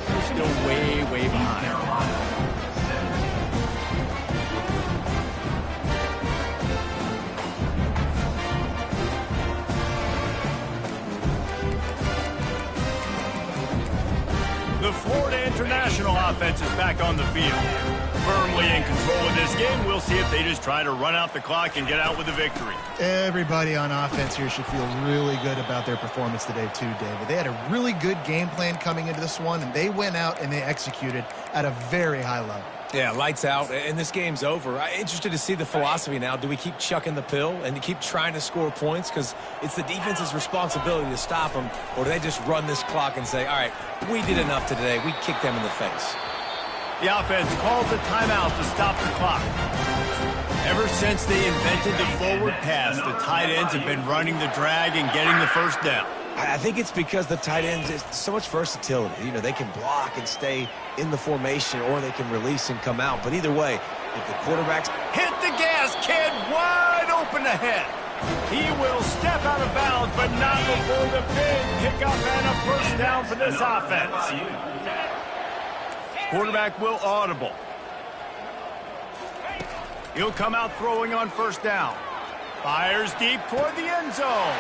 They're still way, way behind. The Florida International offense is back on the field. Firmly in control of this game. We'll see if they just try to run out the clock and get out with a victory. Everybody on offense here should feel really good about their performance today too, David. They had a really good game plan coming into this one, and they went out and they executed at a very high level. Yeah, lights out, and this game's over. I'm interested to see the philosophy now. Do we keep chucking the pill and keep trying to score points? Because it's the defense's responsibility to stop them, or do they just run this clock and say, all right, we did enough today. We kicked them in the face. The offense calls a timeout to stop the clock. Ever since they invented the forward pass, the tight ends have been running the drag and getting the first down. I think it's because the tight ends is so much versatility. You know, they can block and stay in the formation, or they can release and come out. But either way, if the quarterbacks hit the gas, kid, wide open ahead. He will step out of bounds, but not before the big pickup and a first down for this offense. Quarterback will audible. He'll come out throwing on first down. Fires deep toward the end zone.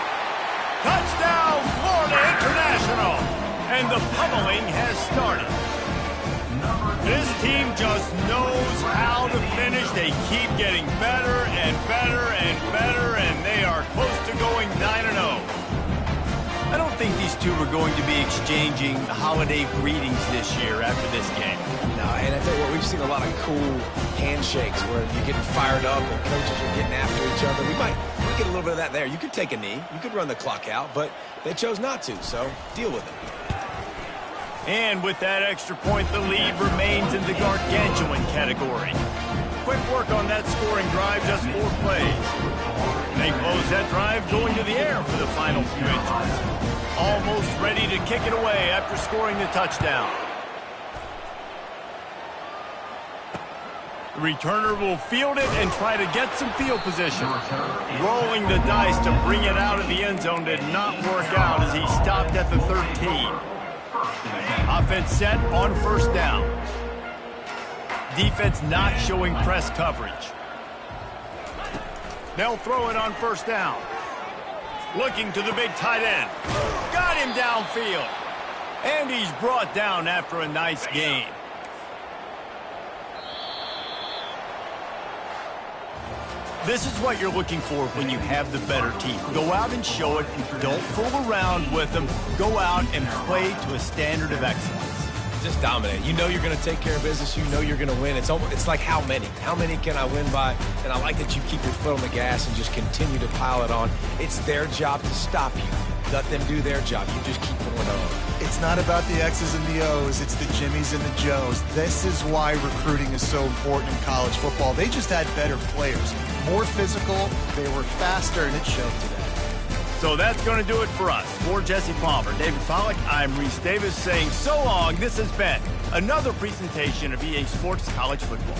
Touchdown, Florida International! And the pummeling has started. This team just knows how to finish. They keep getting better and better and better, and they are close to going 9-0. I don't think these two are going to be exchanging holiday greetings this year after this game. No, and I tell you what, we've seen a lot of cool handshakes where you're getting fired up and coaches are getting after each other. We might get a little bit of that there. You could take a knee. You could run the clock out, but they chose not to, so deal with it. And with that extra point, the lead remains in the gargantuan category. Quick work on that scoring drive, just 4 plays. They close that drive going to the air for the final few inches. Almost ready to kick it away after scoring the touchdown. The returner will field it and try to get some field position. Rolling the dice to bring it out of the end zone did not work out as he stopped at the 13. Offense set on first down. Defense not showing press coverage. They'll throw it on first down. Looking to the big tight end. Got him downfield. And he's brought down after a nice gain. This is what you're looking for when you have the better team. Go out and show it. Don't fool around with them. Go out and play to a standard of excellence. Just dominate. You know you're going to take care of business. You know you're going to win. It's like how many? How many can I win by? And I like that you keep your foot on the gas and just continue to pile it on. It's their job to stop you. Let them do their job. You just keep going on. It's not about the X's and the O's. It's the Jimmies and the Joes. This is why recruiting is so important in college football. They just had better players. More physical, they were faster, and it showed today. So that's going to do it for us. For Jesse Palmer, David Pollack, I'm Reese Davis saying so long. This has been another presentation of EA Sports College Football.